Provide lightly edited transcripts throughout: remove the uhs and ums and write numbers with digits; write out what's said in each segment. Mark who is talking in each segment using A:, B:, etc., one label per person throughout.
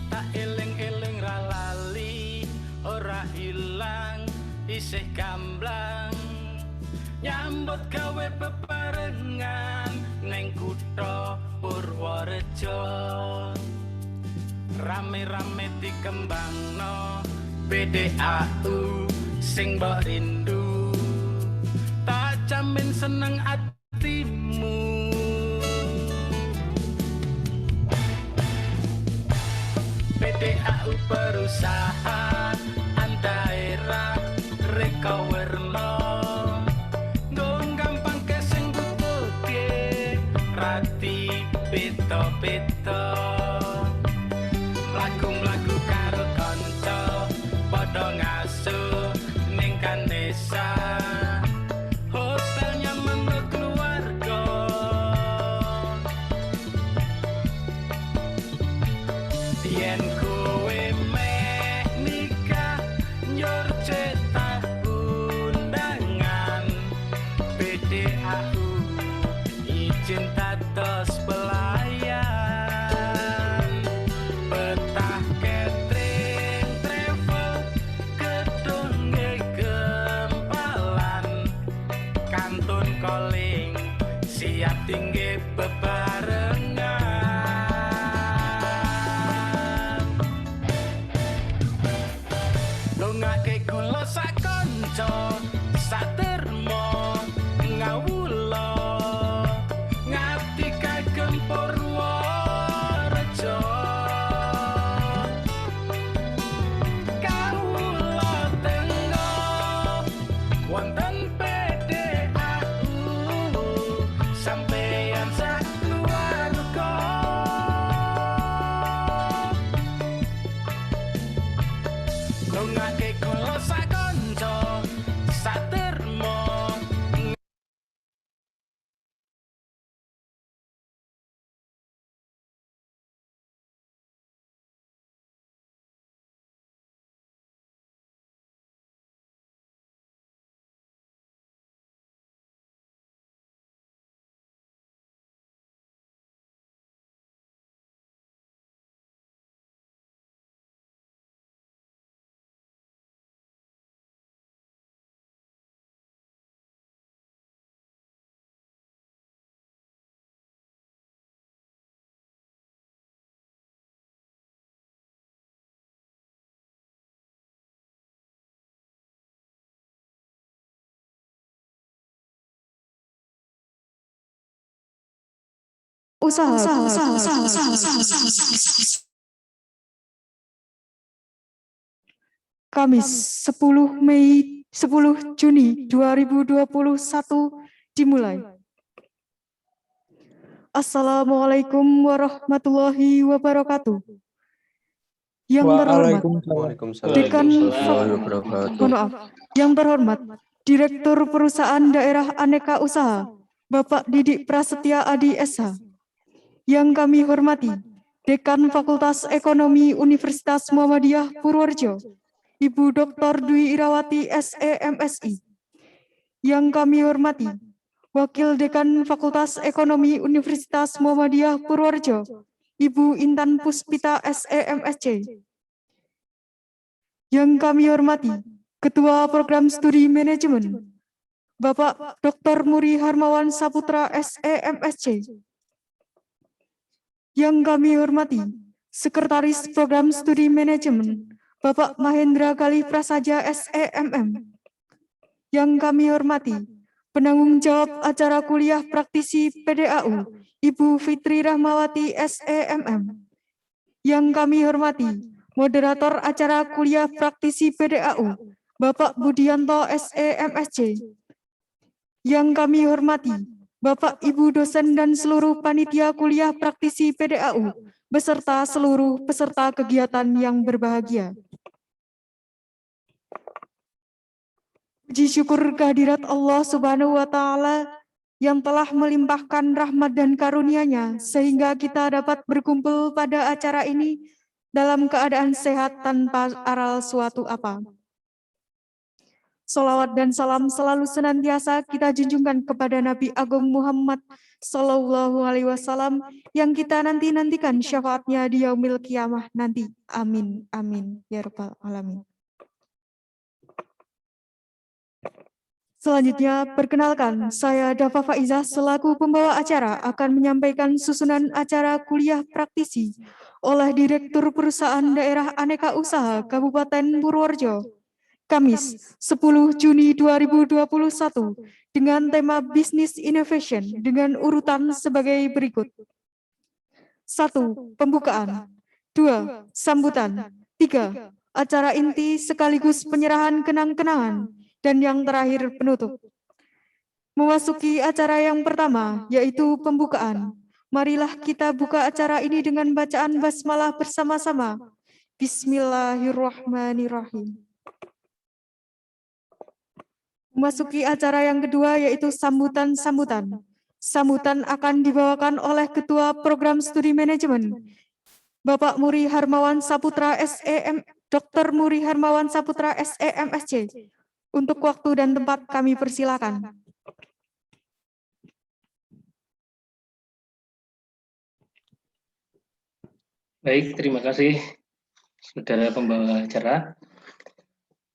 A: Tak eling-eling ra lali, ora ilang, isih gamblang. Nyambut gawe bebarengan neng kutha Purworejo. Rame-rame dikembangno PDAU sing mbok rindu. Tak jamin seneng atimu. PDAU perusahaan daerah reka werna gampang kesing butuhke rati peta-peta lagu-lagu karo kanca padha ngasuh ning kanesa hotel nyaman keluarga yen kowe meh nikah nyor cetak undangan PDAU izin tatos pelayan petah catering travel gedungnya gempalan kantun calling siap tinggi bebarengan dongake kula sak kanca sak termo ngawula ngati kagem Purworejo kawula tengah wonten PDAU sampeyan sak keluarga dongake kula sak kanca sak termo.
B: Kamis 10 Juni 2021 dimulai. Assalamualaikum warahmatullahi wabarakatuh. Yang terhormat Dekan Yang terhormat Direktur Perusahaan Daerah Aneka Usaha Bapak Didik Prasetya Adi SH. Yang kami hormati Dekan Fakultas Ekonomi Universitas Muhammadiyah Purworejo Ibu Dr. Dwi Irawati SEMSI. Yang kami hormati Wakil Dekan Fakultas Ekonomi Universitas Muhammadiyah Purworejo Ibu Intan Puspita SEMSC. Yang kami hormati Ketua Program Studi Manajemen Bapak Dr. Muri Harmawan Saputra SEMSC. Yang kami hormati Sekretaris Program Studi Manajemen Bapak Mahendra Gali Prasaja SEMM. Yang kami hormati Penanggung Jawab Acara Kuliah Praktisi PDAU Ibu Fitri Rahmawati SEMM. Yang kami hormati Moderator Acara Kuliah Praktisi PDAU Bapak Budianto SEMSC. Yang kami hormati Bapak Ibu dosen dan seluruh panitia kuliah praktisi PDAU beserta seluruh peserta kegiatan yang berbahagia. Puji syukur kehadirat Allah Subhanahu wa Ta'ala yang telah melimpahkan rahmat dan karunia-Nya sehingga kita dapat berkumpul pada acara ini dalam keadaan sehat tanpa aral suatu apa. Salawat dan salam selalu senantiasa kita junjungkan kepada Nabi Agung Muhammad Sallallahu Alaihi Wasallam yang kita nantikan syafaatnya di yaumil kiamah nanti. Amin, amin, ya rabbal alamin. Selanjutnya, perkenalkan, saya Dafa Faizah selaku pembawa acara akan menyampaikan susunan acara kuliah praktisi oleh Direktur Perusahaan Daerah Aneka Usaha Kabupaten Purworejo, Kamis 10 Juni 2021, dengan tema Business Innovation dengan urutan sebagai berikut. 1. Pembukaan. 2. Sambutan. 3. Acara inti sekaligus penyerahan kenang-kenangan. Dan yang terakhir penutup. Memasuki acara yang pertama, yaitu pembukaan. Marilah kita buka acara ini dengan bacaan basmalah bersama-sama. Bismillahirrahmanirrahim. Memasuki acara yang kedua, yaitu sambutan-sambutan. Sambutan akan dibawakan oleh Ketua Program Studi Manajemen, Bapak Muri Harmawan Saputra SEM, Dr. Muri Harmawan Saputra SEMSC. Untuk waktu dan tempat kami persilakan.
C: Baik, terima kasih saudara pembawa acara.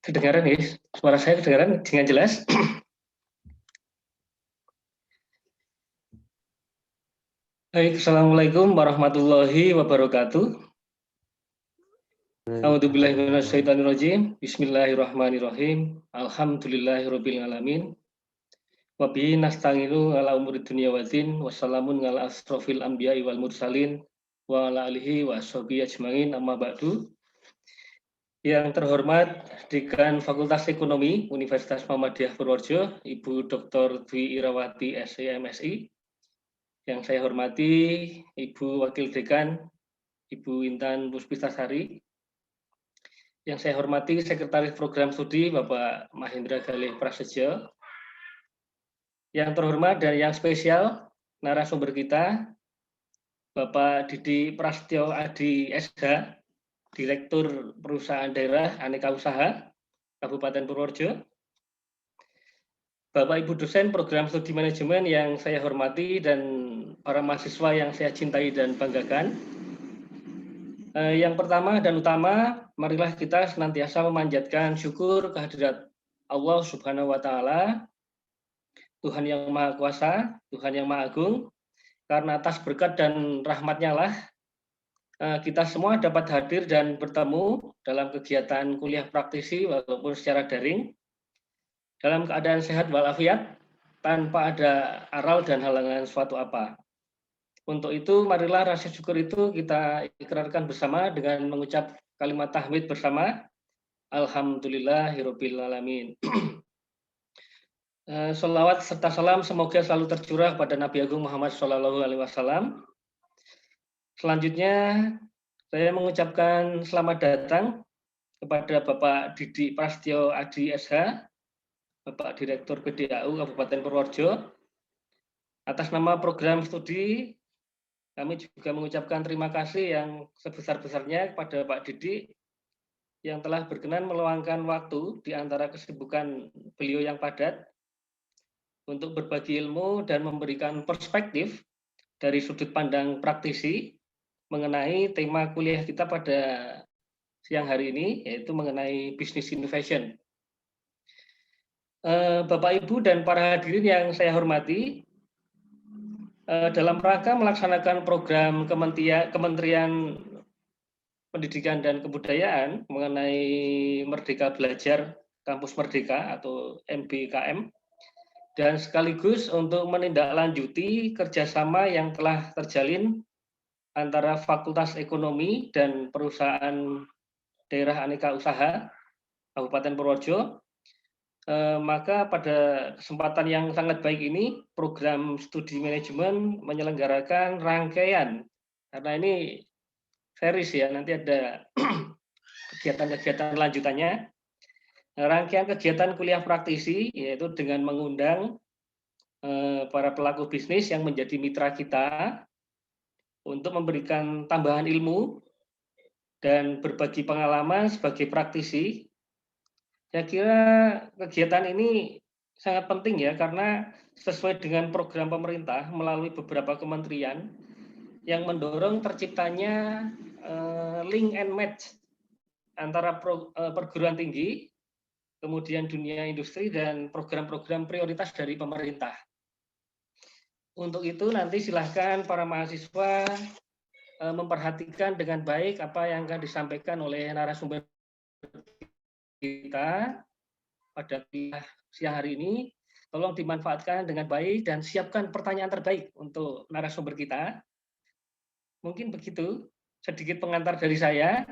C: Kedengaran ya? Suara saya kedengaran dengan jelas? Baik, Assalamualaikum warahmatullahi wabarakatuh. A'udzubillahi minasyaitonirrajim. Bismillahirrahmanirrahim. Alhamdulillahirabbil alamin. Wa bihi nasta'inu ala umuri dunya waddin. Wassalamun ala asrofil anbiya'i wal mursalin wa ala alihi wa ashabihi ajmain, amma ba'du. Yang terhormat Dekan Fakultas Ekonomi Universitas Muhammadiyah Purworejo, Ibu Dr. Dwi Irawati SEMSI. Yang saya hormati Ibu Wakil Dekan, Ibu Intan Puspitasari. Yang saya hormati Sekretaris Program Studi Bapak Mahendra Galih Prasetyo. Yang terhormat dan yang spesial narasumber kita Bapak Didi Prasetyo Adi SH, Direktur Perusahaan Daerah Aneka Usaha Kabupaten Purworejo. Bapak Ibu dosen Program Studi Manajemen yang saya hormati dan para mahasiswa yang saya cintai dan banggakan. Yang pertama dan utama, marilah kita senantiasa memanjatkan syukur kehadirat Allah Subhanahu wa Ta'ala, Tuhan yang Maha Kuasa, Tuhan yang Maha Agung, karena atas berkat dan rahmat-Nya lah kita semua dapat hadir dan bertemu dalam kegiatan kuliah praktisi walaupun secara daring, dalam keadaan sehat walafiat, tanpa ada aral dan halangan suatu apa. Untuk itu, marilah rasa syukur itu kita ikrarkan bersama dengan mengucap kalimat tahmid bersama. Alhamdulillahirabbil alamin. Sholawat serta salam semoga selalu tercurah pada Nabi Agung Muhammad SAW. Selanjutnya, saya mengucapkan selamat datang kepada Bapak Didi Prasetyo Adi SH, Bapak Direktur PDAU Kabupaten Purworejo. Atas nama program studi, kami juga mengucapkan terima kasih yang sebesar-besarnya kepada Pak Didi yang telah berkenan meluangkan waktu di antara kesibukan beliau yang padat untuk berbagi ilmu dan memberikan perspektif dari sudut pandang praktisi mengenai tema kuliah kita pada siang hari ini, yaitu mengenai business innovation. Bapak, Ibu, dan para hadirin yang saya hormati, dalam rangka melaksanakan program Kementerian Pendidikan dan Kebudayaan mengenai Merdeka Belajar Kampus Merdeka atau MBKM, dan sekaligus untuk menindaklanjuti kerjasama yang telah terjalin antara Fakultas Ekonomi dan Perusahaan Daerah Aneka Usaha Kabupaten Purworejo, maka pada kesempatan yang sangat baik ini, program studi manajemen menyelenggarakan rangkaian, karena ini series ya, nanti ada kegiatan-kegiatan lanjutannya, rangkaian kegiatan kuliah praktisi, yaitu dengan mengundang para pelaku bisnis yang menjadi mitra kita untuk memberikan tambahan ilmu dan berbagi pengalaman sebagai praktisi. Saya kira kegiatan ini sangat penting ya, karena sesuai dengan program pemerintah melalui beberapa kementerian yang mendorong terciptanya link and match antara perguruan tinggi, kemudian dunia industri, dan program-program prioritas dari pemerintah. Untuk itu nanti silahkan para mahasiswa memperhatikan dengan baik apa yang akan disampaikan oleh narasumber kita pada siang hari ini. Tolong dimanfaatkan dengan baik dan siapkan pertanyaan terbaik untuk narasumber kita. Mungkin begitu sedikit pengantar dari saya.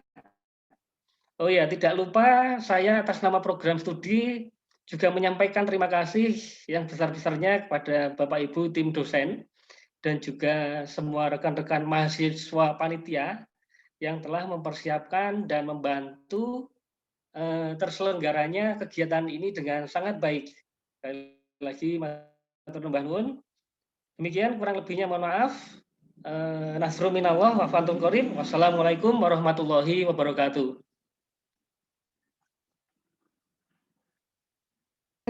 C: Oh ya, tidak lupa saya atas nama program studi juga menyampaikan terima kasih yang besar-besarnya kepada Bapak Ibu tim dosen dan juga semua rekan-rekan mahasiswa panitia yang telah mempersiapkan dan membantu terselenggaranya kegiatan ini dengan sangat baik. Sekali lagi, matur nuwun. Demikian kurang lebihnya mohon maaf. Nasrul minallah wa fantun qorib. Wassalamualaikum warahmatullahi wabarakatuh.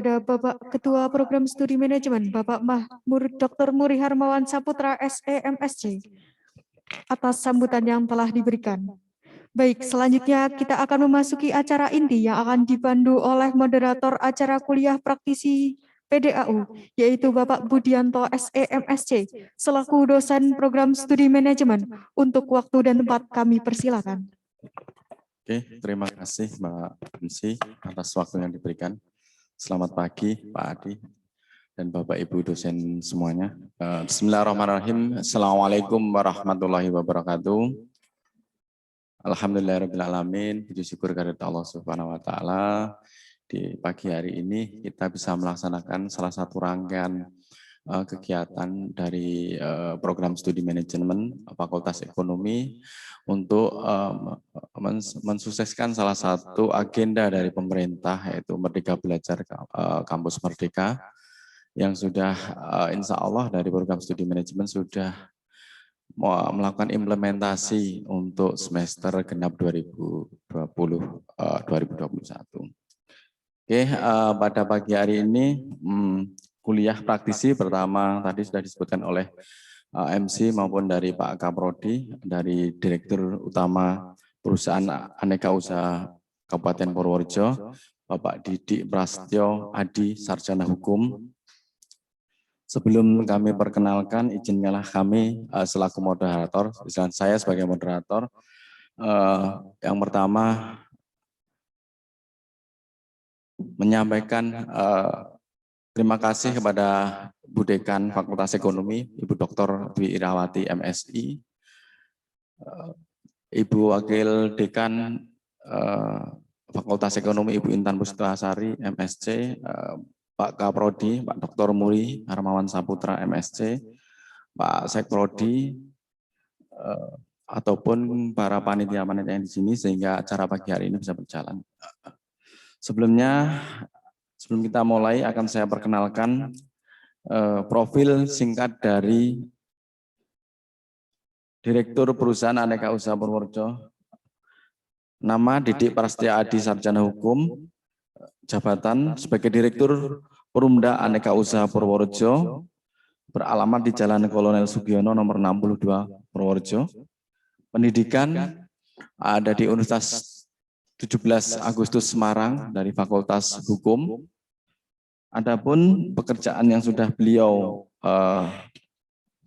B: Ada Bapak Ketua Program Studi Manajemen, Bapak Dr. Muri Harmawan Saputra, SEMSC, atas sambutan yang telah diberikan. Baik, selanjutnya kita akan memasuki acara inti yang akan dipandu oleh moderator acara kuliah praktisi PDAU, yaitu Bapak Budianto, SEMSC, selaku dosen Program Studi Manajemen. Untuk waktu dan tempat kami persilakan.
D: Oke, terima kasih Mbak MC atas waktu yang diberikan. Selamat pagi Pak Adi dan Bapak Ibu dosen semuanya. Bismillahirrahmanirrahim. Assalamualaikum warahmatullahi wabarakatuh. Alhamdulillahirrahmanirrahim. Puji syukur kehadirat Allah Subhanahu wa Ta'ala. Di pagi hari ini kita bisa melaksanakan salah satu rangkaian kegiatan dari program studi manajemen Fakultas Ekonomi untuk mensukseskan salah satu agenda dari pemerintah, yaitu Merdeka Belajar Kampus Merdeka, yang sudah insya Allah dari program studi manajemen sudah melakukan implementasi untuk semester genap 2020-2021. Oke, pada pagi hari ini kuliah praktisi pertama tadi sudah disebutkan oleh MC maupun dari Pak Kaprodi, dari Direktur Utama Perusahaan Aneka Usaha Kabupaten Purworejo, Bapak Didik Prasetyo Adi, Sarjana Hukum. Sebelum kami perkenalkan, izinkanlah kami selaku moderator, saya sebagai moderator, yang pertama menyampaikan terima kasih kepada Bu Dekan Fakultas Ekonomi, Ibu Dr. Dwi Irawati, MSI, Ibu Wakil Dekan Fakultas Ekonomi, Ibu Intan Puspitasari, MSc, Pak Kaprodi, Pak Dr. Muri Harmawan Saputra, MSc, Pak Sekprodi, ataupun para panitia-panitia yang di sini, sehingga acara pagi hari ini bisa berjalan. Sebelum kita mulai, akan saya perkenalkan profil singkat dari Direktur Perusahaan Aneka Usaha Purworejo. Nama Didik Prasetyo Adi, Sarjana Hukum. Jabatan sebagai Direktur Perumda Aneka Usaha Purworejo. Beralamat di Jalan Kolonel Sugiono nomor 62 Purworejo. Pendidikan ada di Universitas 17 Agustus Semarang dari Fakultas Hukum. Adapun pekerjaan yang sudah beliau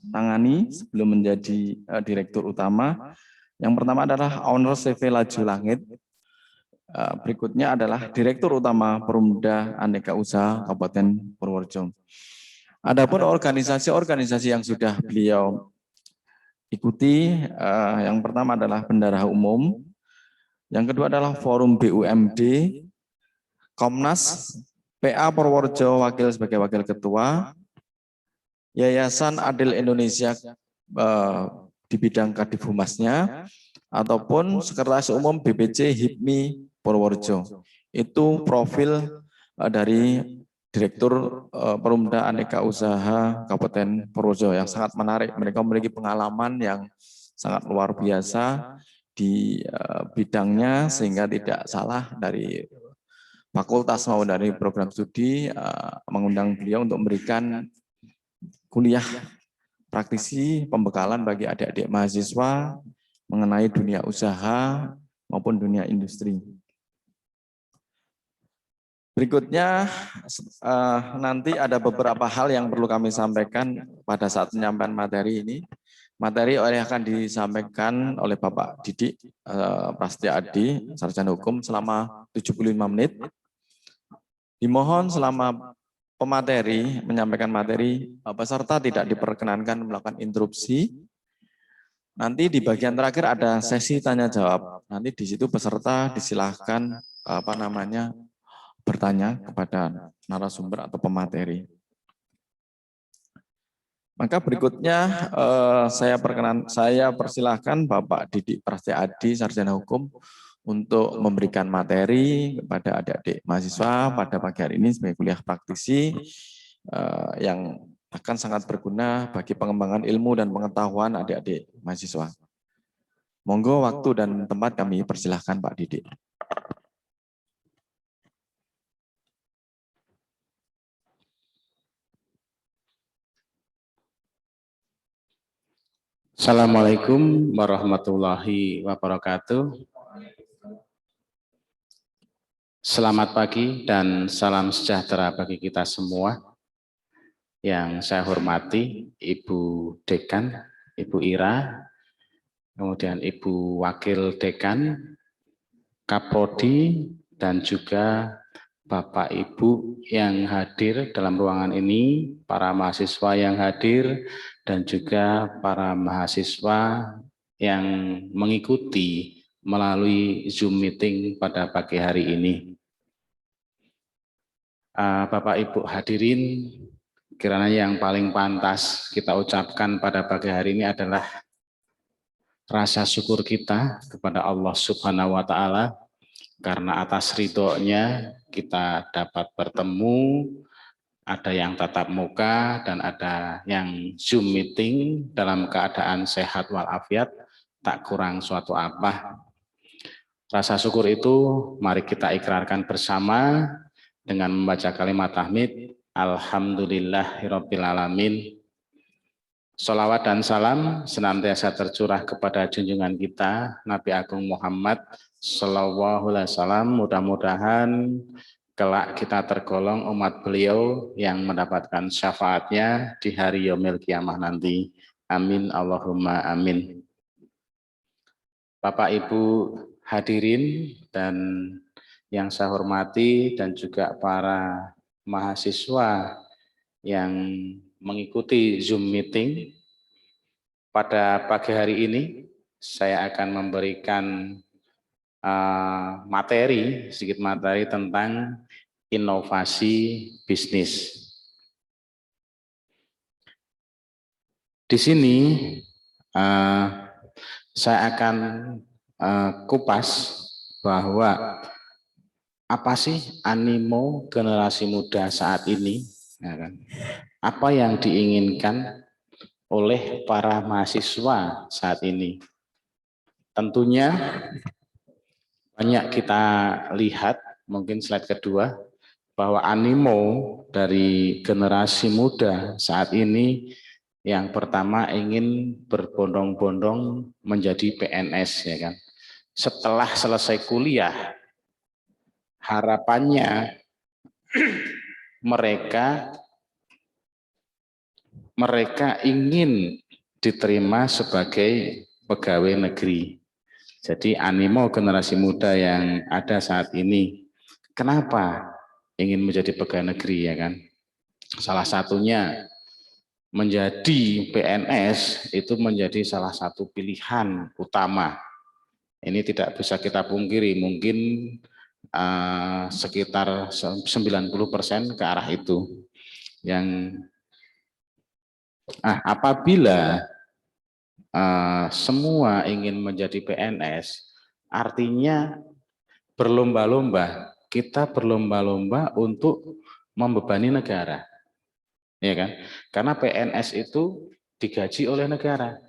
D: tangani sebelum menjadi Direktur Utama, yang pertama adalah Owner CV Laju Langit, berikutnya adalah Direktur Utama Perumda Aneka Usaha Kabupaten Purworejo. Adapun organisasi-organisasi yang sudah beliau ikuti, yang pertama adalah Bendahara Umum, yang kedua adalah Forum BUMD, Komnas, PA Purworejo sebagai Wakil Ketua, Yayasan Adil Indonesia di bidang Kadif Humasnya, ataupun Sekretaris Umum BPC HIPMI Purworejo. Itu profil dari Direktur Perumda Aneka Usaha Kabupaten Purworejo yang sangat menarik. Mereka memiliki pengalaman yang sangat luar biasa di bidangnya, sehingga tidak salah dari fakultas maupun dari program studi mengundang beliau untuk memberikan kuliah praktisi pembekalan bagi adik-adik mahasiswa mengenai dunia usaha maupun dunia industri. Berikutnya nanti ada beberapa hal yang perlu kami sampaikan pada saat penyampaian materi ini. Materi yang akan disampaikan oleh Bapak Didik Prasetya Adi, Sarjana Hukum selama 75 menit. Dimohon selama pemateri menyampaikan materi, peserta tidak diperkenankan melakukan interupsi. Nanti di bagian terakhir ada sesi tanya jawab. Nanti di situ peserta disilahkan bertanya kepada narasumber atau pemateri. Maka berikutnya saya persilahkan Bapak Didik Prasetya Adi, Sarjana Hukum, untuk memberikan materi kepada adik-adik mahasiswa pada pagi hari ini sebagai kuliah praktisi yang akan sangat berguna bagi pengembangan ilmu dan pengetahuan adik-adik mahasiswa. Monggo waktu dan tempat kami persilahkan Pak Didik.
E: Assalamualaikum warahmatullahi wabarakatuh. Selamat pagi dan salam sejahtera bagi kita semua. Yang saya hormati Ibu Dekan, Ibu Ira, kemudian Ibu Wakil Dekan, Kaprodi, dan juga Bapak Ibu yang hadir dalam ruangan ini, para mahasiswa yang hadir, dan juga para mahasiswa yang mengikuti melalui Zoom meeting pada pagi hari ini. Bapak Ibu hadirin, kiranya yang paling pantas kita ucapkan pada pagi hari ini adalah rasa syukur kita kepada Allah Subhanahu wa Ta'ala, karena atas ridhonya kita dapat bertemu, ada yang tatap muka dan ada yang Zoom meeting dalam keadaan sehat walafiat, tak kurang suatu apa. Rasa syukur itu mari kita ikrarkan bersama dengan membaca kalimat tahmid, Alhamdulillahirabbil alamin. Sholawat dan salam senantiasa tercurah kepada junjungan kita Nabi Agung Muhammad Sallallahu Alaihi Wasallam. Mudah-mudahan kelak kita tergolong umat beliau yang mendapatkan syafaatnya di hari yaumil kiamah nanti. Amin Allahumma amin. Bapak Ibu hadirin dan yang saya hormati dan juga para mahasiswa yang mengikuti Zoom meeting, pada pagi hari ini saya akan memberikan sedikit materi tentang inovasi bisnis. Di sini saya akan kupas bahwa apa sih animo generasi muda saat ini, ya kan? Apa yang diinginkan oleh para mahasiswa saat ini. Tentunya banyak kita lihat, mungkin slide kedua, bahwa animo dari generasi muda saat ini yang pertama ingin berbondong-bondong menjadi PNS, ya kan. Setelah selesai kuliah, harapannya mereka ingin diterima sebagai pegawai negeri. Jadi animo generasi muda yang ada saat ini, kenapa ingin menjadi pegawai negeri, ya kan? Salah satunya menjadi PNS itu menjadi salah satu pilihan utama. Ini tidak bisa kita pungkiri, mungkin sekitar 90% ke arah itu. Yang apabila semua ingin menjadi PNS, artinya berlomba-lomba, kita berlomba-lomba untuk membebani negara, ya kan? Karena PNS itu digaji oleh negara.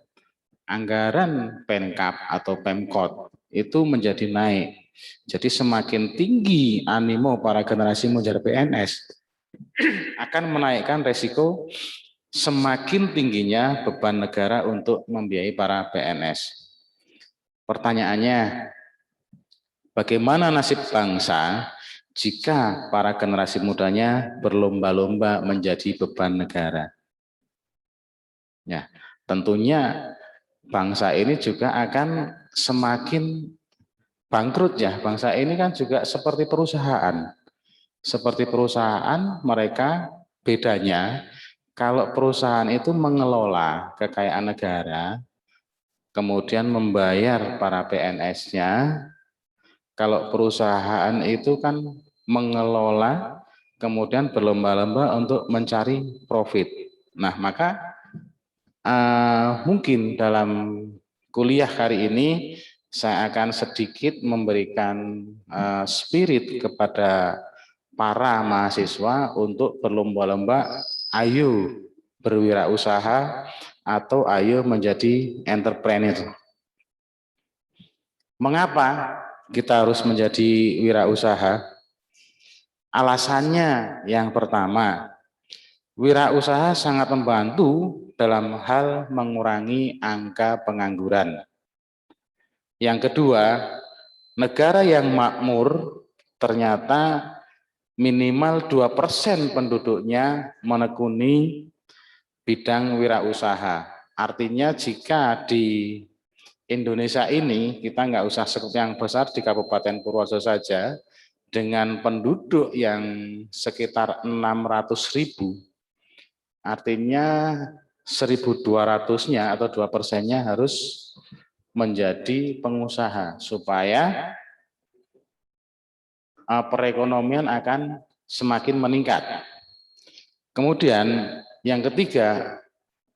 E: Anggaran Pemkab atau Pemkot itu menjadi naik Jadi semakin tinggi animo para generasi mengejar PNS, akan menaikkan resiko semakin tingginya beban negara untuk membiayai para PNS. Pertanyaannya, bagaimana nasib bangsa jika para generasi mudanya berlomba-lomba menjadi beban negara? Ya, tentunya bangsa ini juga akan semakin bangkrut ya. Bangsa ini kan juga seperti perusahaan. Seperti perusahaan, mereka bedanya kalau perusahaan itu mengelola kekayaan negara, kemudian membayar para PNS-nya. Kalau perusahaan itu kan mengelola, kemudian berlomba-lomba untuk mencari profit. Nah, maka mungkin dalam kuliah hari ini saya akan sedikit memberikan spirit kepada para mahasiswa untuk berlomba-lomba, ayo berwirausaha atau ayo menjadi entrepreneur. Mengapa kita harus menjadi wirausaha? Alasannya yang pertama, wirausaha sangat membantu dalam hal mengurangi angka pengangguran. Yang kedua, negara yang makmur ternyata minimal 2% penduduknya menekuni bidang wirausaha. Artinya jika di Indonesia ini kita nggak usah seperti yang besar di Kabupaten Purworejo saja, dengan penduduk yang sekitar 600.000, artinya 1.200-nya atau 2%-nya harus menjadi pengusaha supaya perekonomian akan semakin meningkat. Kemudian yang ketiga,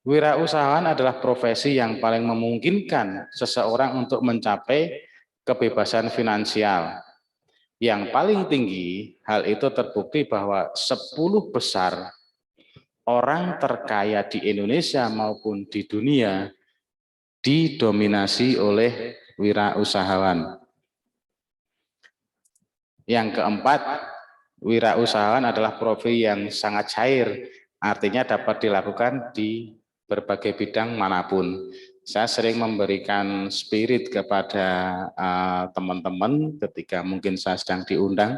E: wirausahaan adalah profesi yang paling memungkinkan seseorang untuk mencapai kebebasan finansial. Yang paling tinggi, hal itu terbukti bahwa 10 besar orang terkaya di Indonesia maupun di dunia didominasi oleh wirausahawan. Yang keempat, wirausahawan adalah profesi yang sangat cair, artinya dapat dilakukan di berbagai bidang manapun. Saya sering memberikan spirit kepada teman-teman ketika mungkin saya sedang diundang,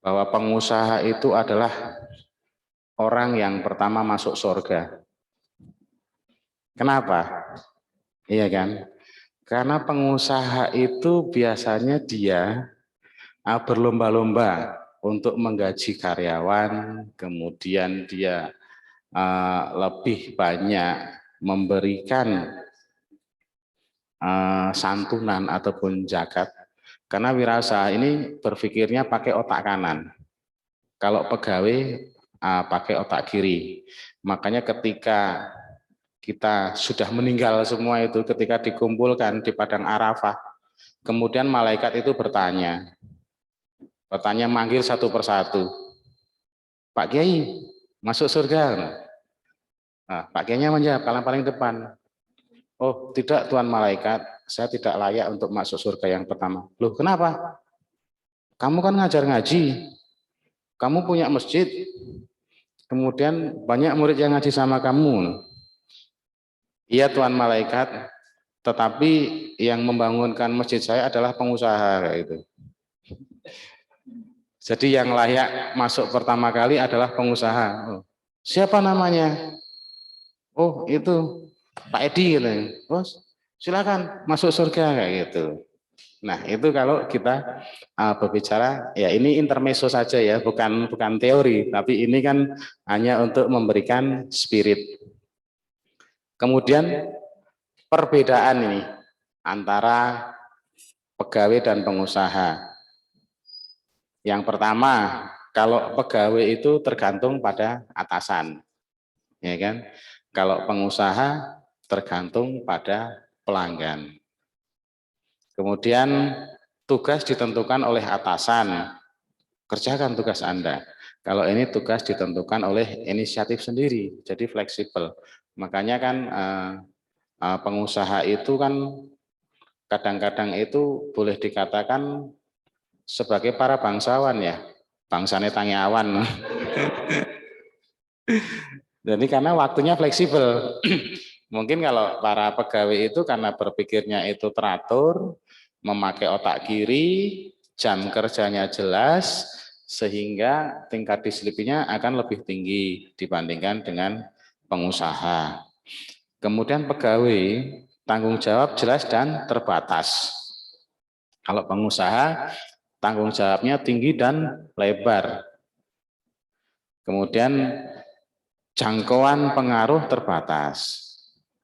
E: bahwa pengusaha itu adalah orang yang pertama masuk surga. Kenapa? Iya kan? Karena pengusaha itu biasanya dia berlomba-lomba untuk menggaji karyawan, kemudian dia lebih banyak memberikan santunan ataupun zakat. Karena wirausaha ini berpikirnya pakai otak kanan. Kalau pegawai pakai otak kiri. Makanya ketika kita sudah meninggal semua itu, ketika dikumpulkan di padang Arafah, kemudian malaikat itu bertanya manggil satu persatu, Pak Kiai masuk surga? Nah, Pak Kiainya menjawab paling depan, oh tidak Tuan Malaikat, saya tidak layak untuk masuk surga yang pertama. Loh kenapa? Kamu kan ngajar ngaji, kamu punya masjid, kemudian banyak murid yang ngaji sama kamu. Iya Tuan Malaikat, tetapi yang membangunkan masjid saya adalah pengusaha kayak gitu. Jadi yang layak masuk pertama kali adalah pengusaha. Oh, siapa namanya? Oh itu Pak Edi gitu. Oh silakan masuk surga kayak gitu. Nah itu kalau kita berbicara, ya ini intermezzo saja ya, bukan teori, tapi ini kan hanya untuk memberikan spirit. Kemudian perbedaan ini antara pegawai dan pengusaha. Yang pertama, kalau pegawai itu tergantung pada atasan, ya kan? Kalau pengusaha tergantung pada pelanggan. Kemudian tugas ditentukan oleh atasan, kerjakan tugas Anda. Kalau ini tugas ditentukan oleh inisiatif sendiri, jadi fleksibel. Makanya kan pengusaha itu kan kadang-kadang itu boleh dikatakan sebagai para bangsawan ya, bangsane tangi awan. Jadi karena waktunya fleksibel. Mungkin kalau para pegawai itu karena berpikirnya itu teratur, memakai otak kiri, jam kerjanya jelas, sehingga tingkat disiplinnya akan lebih tinggi dibandingkan dengan pengusaha. Kemudian pegawai, tanggung jawab jelas dan terbatas. Kalau pengusaha, tanggung jawabnya tinggi dan lebar. Kemudian jangkauan pengaruh terbatas.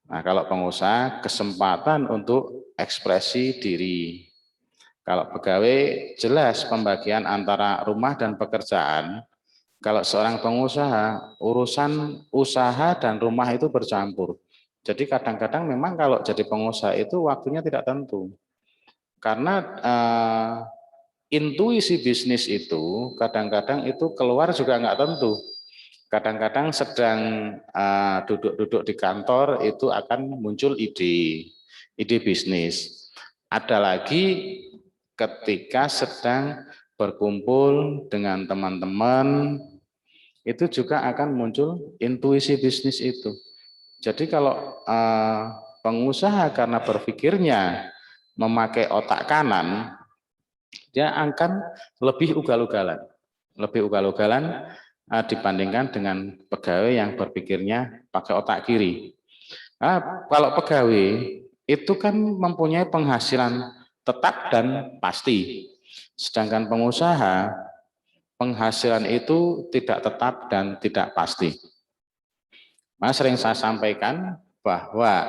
E: Nah, kalau pengusaha kesempatan untuk ekspresi diri. Kalau pegawai jelas pembagian antara rumah dan pekerjaan. Kalau seorang pengusaha, urusan usaha dan rumah itu bercampur. Jadi kadang-kadang memang kalau jadi pengusaha itu waktunya tidak tentu. Karena intuisi bisnis itu kadang-kadang itu keluar juga nggak tentu. Kadang-kadang sedang duduk-duduk di kantor itu akan muncul ide bisnis. Ada lagi ketika sedang berkumpul dengan teman-teman, itu juga akan muncul intuisi bisnis itu. Jadi kalau pengusaha karena berpikirnya memakai otak kanan, dia akan lebih ugal-ugalan. Dibandingkan dengan pegawai yang berpikirnya pakai otak kiri. Nah, kalau pegawai itu kan mempunyai penghasilan tetap dan pasti. Sedangkan pengusaha penghasilan itu tidak tetap dan tidak pasti. Mas sering saya sampaikan bahwa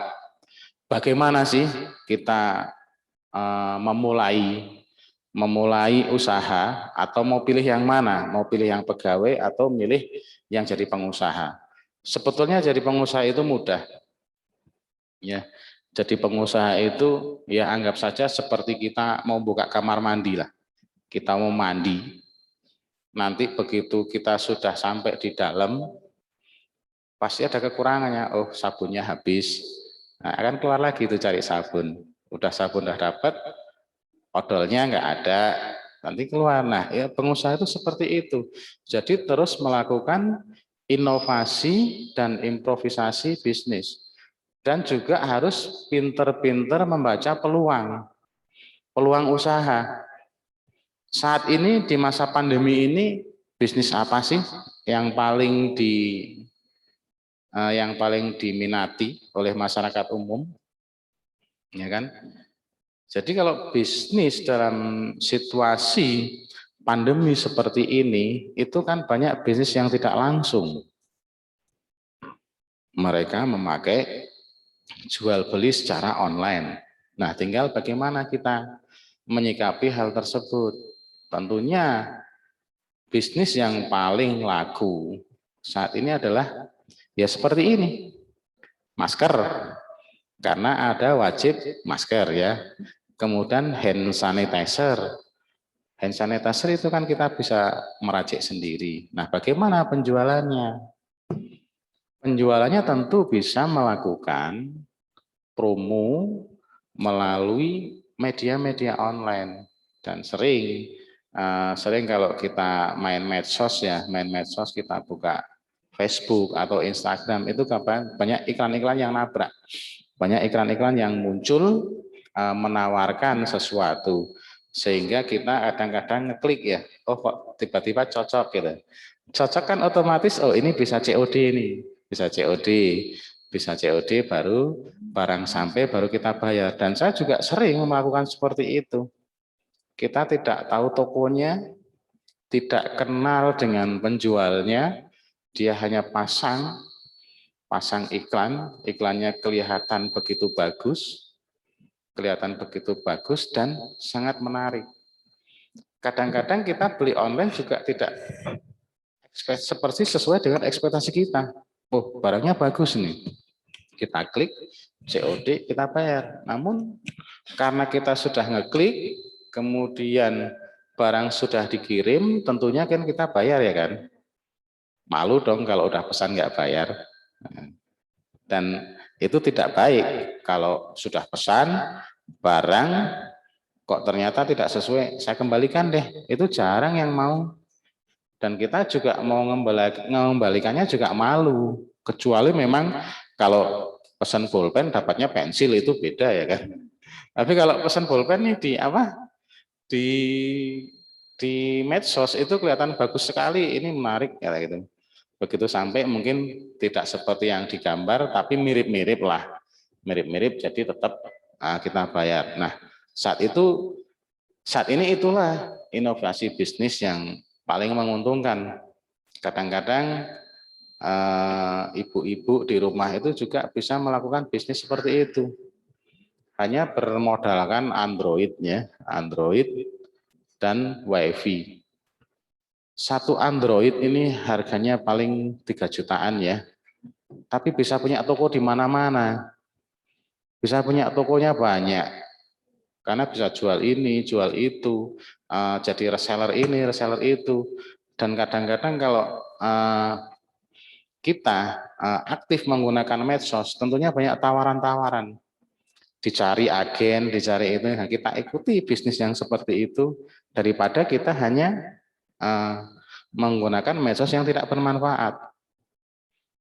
E: bagaimana sih kita memulai usaha atau mau pilih yang mana, mau pilih yang pegawai atau milih yang jadi pengusaha. Sebetulnya jadi pengusaha itu mudah. Ya, jadi pengusaha itu ya anggap saja seperti kita mau buka kamar mandi lah. Kita mau mandi. Nanti begitu kita sudah sampai di dalam pasti ada kekurangannya. Oh, sabunnya habis. Nah, akan keluar lagi itu cari sabun. Udah sabun udah dapat, odolnya nggak ada, nanti keluar. Nah, ya pengusaha itu seperti itu. Jadi terus melakukan inovasi dan improvisasi bisnis. Dan juga harus pinter-pinter membaca peluang usaha. Saat ini di masa pandemi ini bisnis apa sih yang paling diminati oleh masyarakat umum? Ya kan? Jadi kalau bisnis dalam situasi pandemi seperti ini, itu kan banyak bisnis yang tidak langsung. Mereka memakai jual beli secara online. Nah, tinggal bagaimana kita menyikapi hal tersebut. Tentunya bisnis yang paling laku saat ini adalah ya seperti ini. Masker. Karena ada wajib masker ya. Kemudian hand sanitizer. Hand sanitizer itu kan kita bisa meracik sendiri. Nah, bagaimana penjualannya? Penjualannya tentu bisa melakukan promo melalui media-media online. Dan sering kalau kita main medsos kita buka Facebook atau Instagram, itu banyak iklan-iklan yang nabrak. Banyak iklan-iklan yang muncul menawarkan sesuatu sehingga kita kadang-kadang ngeklik ya, oh kok tiba-tiba cocok gitu. Cocok kan otomatis oh ini bisa COD ini, bisa COD baru barang sampai baru kita bayar. Dan saya juga sering melakukan seperti itu. Kita tidak tahu tokonya, tidak kenal dengan penjualnya, dia hanya pasang iklan, iklannya kelihatan begitu bagus dan sangat menarik. Kadang-kadang kita beli online juga tidak seperti sesuai dengan ekspektasi kita. Oh, barangnya bagus nih. Kita klik, COD, kita bayar. Namun karena kita sudah ngeklik, kemudian barang sudah dikirim, tentunya kan kita bayar ya kan. Malu dong kalau udah pesan nggak bayar. Dan itu tidak baik kalau sudah pesan barang kok ternyata tidak sesuai, saya kembalikan deh. Itu jarang yang mau. Dan kita juga mau mengembalikannya juga malu. Kecuali memang kalau pesan pulpen dapatnya pensil, itu beda ya kan. Tapi kalau pesan pulpen nih di medsos itu kelihatan bagus sekali, ini menarik kayak gitu. Begitu sampai mungkin tidak seperti yang digambar, tapi mirip-mirip lah, mirip-mirip, jadi tetap kita bayar. Nah, saat ini itulah inovasi bisnis yang paling menguntungkan. Kadang-kadang ibu-ibu di rumah itu juga bisa melakukan bisnis seperti itu. Hanya bermodalkan Android dan WiFi. Satu Android ini harganya paling 3 jutaan ya. Tapi bisa punya toko di mana-mana. Bisa punya tokonya banyak. Karena bisa jual ini, jual itu, jadi reseller ini, reseller itu. Dan kadang-kadang kalau kita aktif menggunakan medsos, tentunya banyak tawaran-tawaran. Dicari agen, dicari itu, nah kita ikuti bisnis yang seperti itu, daripada kita hanya menggunakan medsos yang tidak bermanfaat.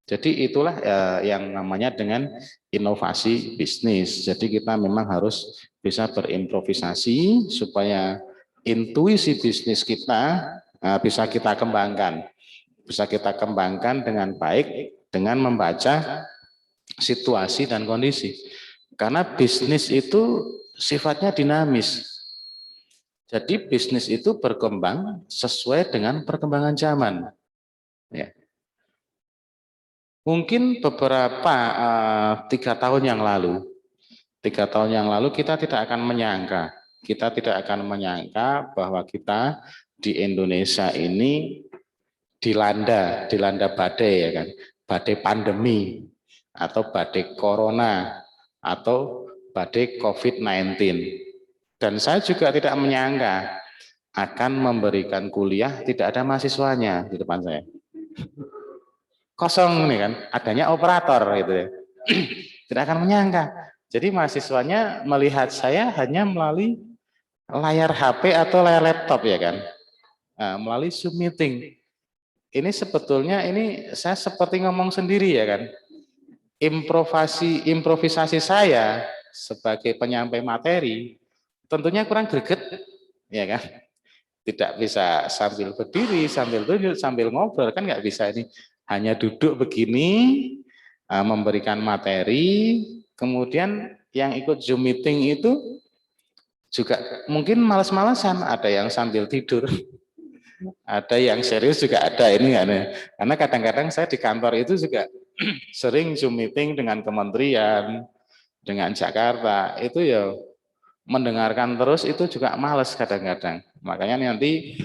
E: Jadi itulah yang namanya dengan inovasi bisnis. Jadi kita memang harus bisa berimprovisasi supaya intuisi bisnis kita bisa kita kembangkan. Bisa kita kembangkan dengan baik dengan membaca situasi dan kondisi. Karena bisnis itu sifatnya dinamis. Jadi bisnis itu berkembang sesuai dengan perkembangan zaman. Ya. Mungkin beberapa 3 tahun yang lalu kita tidak akan menyangka bahwa kita di Indonesia ini dilanda badai ya kan, badai pandemi atau badai corona atau badai COVID-19. Dan saya juga tidak menyangka akan memberikan kuliah tidak ada mahasiswanya di depan saya. Kosong nih kan, adanya operator gitu ya. Tidak akan menyangka. Jadi mahasiswanya melihat saya hanya melalui layar HP atau layar laptop ya kan. Nah, melalui Zoom meeting. Ini sebetulnya saya seperti ngomong sendiri ya kan. Improvisasi saya sebagai penyampai materi tentunya kurang greget ya kan. Tidak bisa sambil berdiri, sambil tunjuk, sambil ngobrol, kan nggak bisa ini. Hanya duduk begini, memberikan materi, kemudian yang ikut Zoom meeting itu juga mungkin malas-malasan, ada yang sambil tidur, ada yang serius juga ada ini karena kadang-kadang saya di kantor itu juga sering Zoom meeting dengan kementerian, dengan Jakarta, itu ya mendengarkan terus itu juga males kadang-kadang. Makanya nanti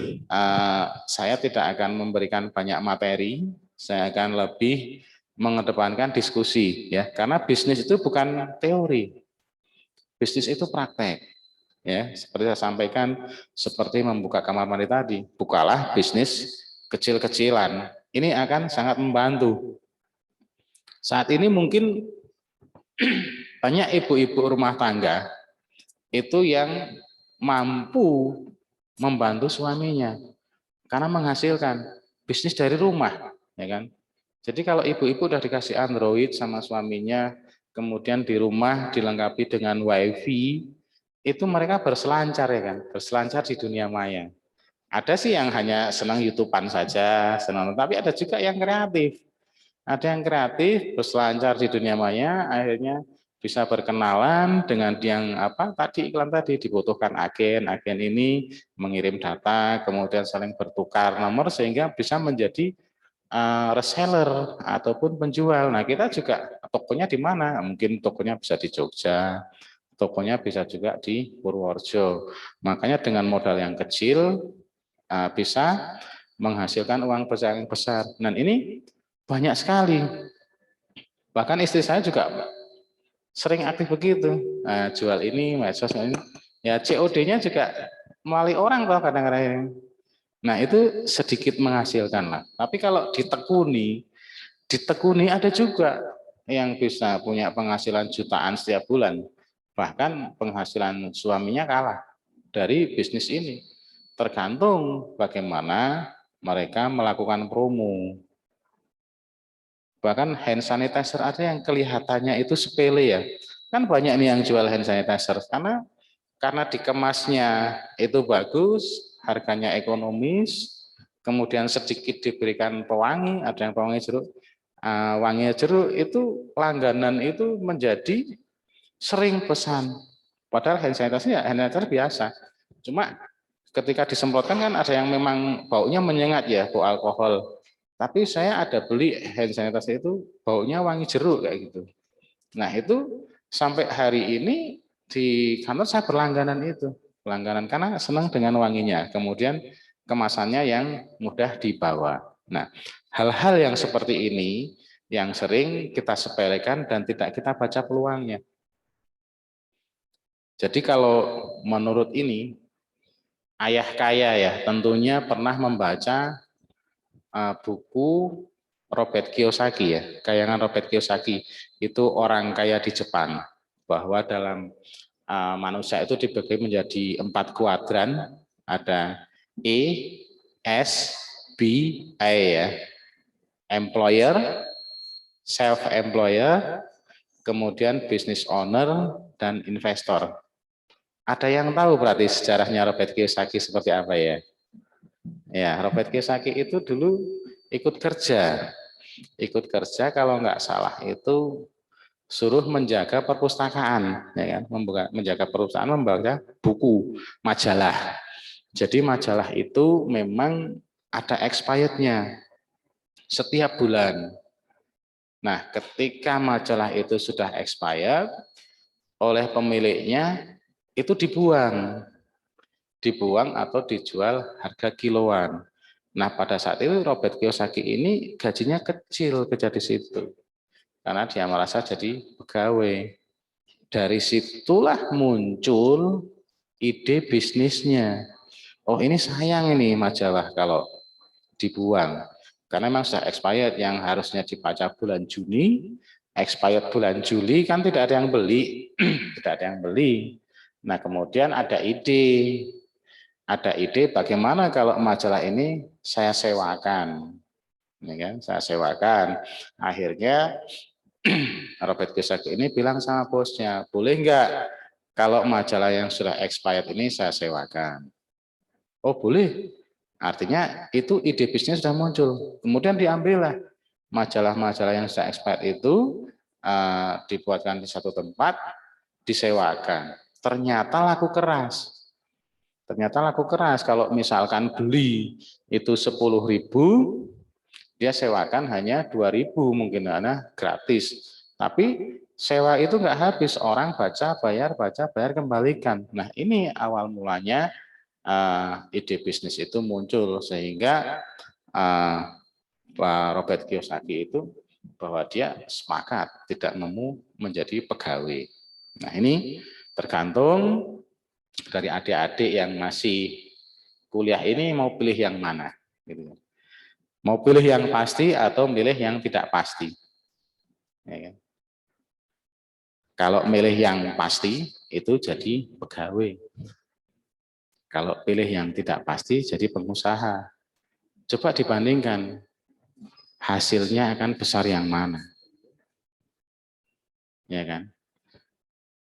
E: saya tidak akan memberikan banyak materi, saya akan lebih mengedepankan diskusi ya, karena bisnis itu bukan teori, bisnis itu praktek ya. Seperti saya sampaikan, seperti membuka kamar mandi tadi, bukalah bisnis kecil-kecilan, ini akan sangat membantu. Saat ini mungkin banyak ibu-ibu rumah tangga itu yang mampu membantu suaminya karena menghasilkan bisnis dari rumah ya kan. Jadi kalau ibu-ibu udah dikasih Android sama suaminya, kemudian di rumah dilengkapi dengan WiFi, itu mereka berselancar ya kan, berselancar di dunia maya. Ada sih yang hanya senang YouTubean saja, senang, tapi ada juga yang kreatif. Ada yang kreatif berselancar di dunia maya, akhirnya bisa berkenalan dengan yang tadi iklan tadi, dibutuhkan agen ini mengirim data, kemudian saling bertukar nomor sehingga bisa menjadi reseller ataupun penjual. Nah kita juga tokonya di mana? Mungkin tokonya bisa di Jogja, tokonya bisa juga di Purworejo. Makanya dengan modal yang kecil bisa menghasilkan uang besar. Dan ini banyak sekali. Bahkan istri saya juga sering aktif begitu, jual ini, medsos ini, ya COD-nya juga melalui orang toh kadang-kadang. Nah itu sedikit menghasilkan lah. Tapi kalau ditekuni ada juga yang bisa punya penghasilan jutaan setiap bulan. Bahkan penghasilan suaminya kalah dari bisnis ini. Tergantung bagaimana mereka melakukan promo. Bahkan hand sanitizer ada yang kelihatannya itu sepele ya. Kan banyak nih yang jual hand sanitizer karena dikemasnya itu bagus, harganya ekonomis, kemudian sedikit diberikan pewangi, ada yang pewangi jeruk. Wangi jeruk itu langganan itu menjadi sering pesan. Padahal hand sanitizer ya hand sanitizer biasa. Cuma ketika disemprotkan kan ada yang memang baunya menyengat ya, bau alkohol. Tapi saya ada beli hand sanitizer itu baunya wangi jeruk kayak gitu. Nah itu sampai hari ini di kantor saya berlangganan itu. Berlangganan karena senang dengan wanginya. Kemudian kemasannya yang mudah dibawa. Nah hal-hal yang seperti ini yang sering kita sepelekan dan tidak kita baca peluangnya. Jadi kalau menurut ini, ayah kaya ya tentunya pernah membaca buku Robert Kiyosaki ya, kayangan Robert Kiyosaki itu orang kaya di Jepang, bahwa dalam manusia itu dibagi menjadi 4 kuadran, ada E, S, B, A ya, employer, self-employer, kemudian business owner, dan investor. Ada yang tahu berarti sejarahnya Robert Kiyosaki seperti apa ya? Ya, Robert Kiyosaki itu dulu ikut kerja kalau nggak salah itu suruh menjaga perpustakaan, ya kan? Menjaga perpustakaan, membaca buku, majalah. Jadi majalah itu memang ada expirednya setiap bulan. Nah, ketika majalah itu sudah expired oleh pemiliknya, itu dibuang atau dijual harga kiloan. Nah pada saat itu Robert Kiyosaki ini gajinya kecil kerja di situ karena dia merasa jadi pegawai. Dari situlah muncul ide bisnisnya. Oh ini sayang ini majalah kalau dibuang karena memang sudah expired, yang harusnya dibaca bulan Juni expired bulan Juli, kan tidak ada yang beli. Tidak ada yang beli. Nah kemudian ada ide bagaimana kalau majalah ini saya sewakan, ya kan? Saya sewakan. Akhirnya Robert Kiyosaki ini bilang sama bosnya, boleh nggak kalau majalah yang sudah expired ini saya sewakan? Oh boleh. Artinya itu ide bisnis sudah muncul. Kemudian diambillah majalah-majalah yang sudah expired itu, dibuatkan di satu tempat, disewakan. Ternyata laku keras. Kalau misalkan beli itu 10.000, dia sewakan hanya 2.000 mungkin karena gratis. Tapi sewa itu nggak habis, orang baca bayar kembalikan. Nah ini awal mulanya ide bisnis itu muncul, sehingga Pak Robert Kiyosaki itu bahwa dia sepakat tidak mau menjadi pegawai. Nah ini tergantung dari adik-adik yang masih kuliah ini mau pilih yang mana, gitu. Mau pilih yang pasti atau milih yang tidak pasti. Ya kan? Kalau milih yang pasti itu jadi pegawai. Kalau pilih yang tidak pasti jadi pengusaha. Coba dibandingkan hasilnya akan besar yang mana, ya kan?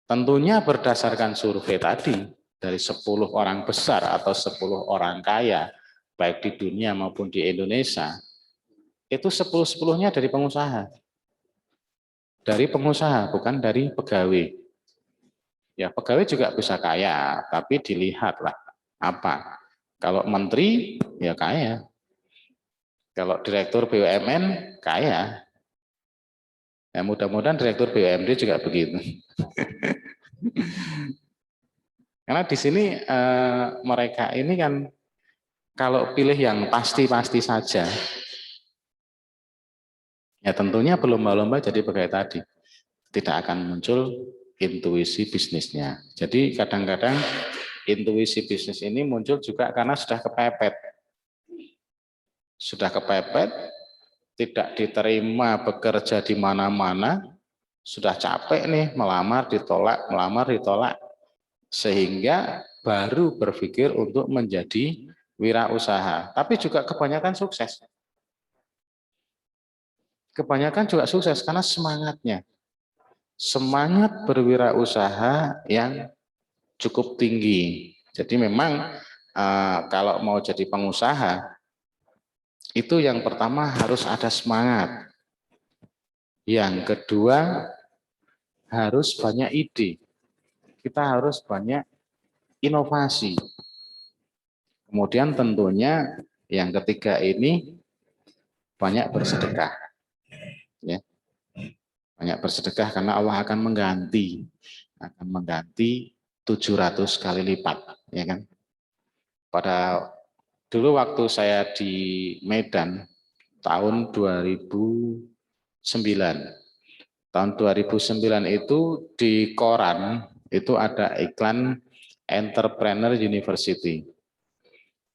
E: Tentunya berdasarkan survei tadi, dari 10 orang besar atau 10 orang kaya, baik di dunia maupun di Indonesia, itu 10-10-nya dari pengusaha. Dari pengusaha, bukan dari pegawai. Ya, pegawai juga bisa kaya, tapi dilihatlah apa. Kalau menteri, ya kaya. Kalau direktur BUMN, kaya. Ya, mudah-mudahan direktur BUMD juga begitu. Karena di sini mereka ini kan kalau pilih yang pasti-pasti saja, ya tentunya berlomba-lomba jadi pegawai tadi. Tidak akan muncul intuisi bisnisnya. Jadi kadang-kadang intuisi bisnis ini muncul juga karena sudah kepepet. Tidak diterima bekerja di mana-mana, Sudah capek nih melamar ditolak, sehingga baru berpikir untuk menjadi wirausaha. Tapi juga kebanyakan sukses. Kebanyakan juga sukses karena semangatnya. Semangat berwirausaha yang cukup tinggi. Jadi memang kalau mau jadi pengusaha, itu yang pertama harus ada semangat. Yang kedua, harus banyak ide. Kita harus banyak inovasi. Kemudian tentunya yang ketiga ini banyak bersedekah. Ya. Banyak bersedekah karena Allah akan mengganti 700 kali lipat, ya kan? Pada dulu waktu saya di Medan tahun 2009. Tahun 2009 itu di koran itu ada iklan Entrepreneur University.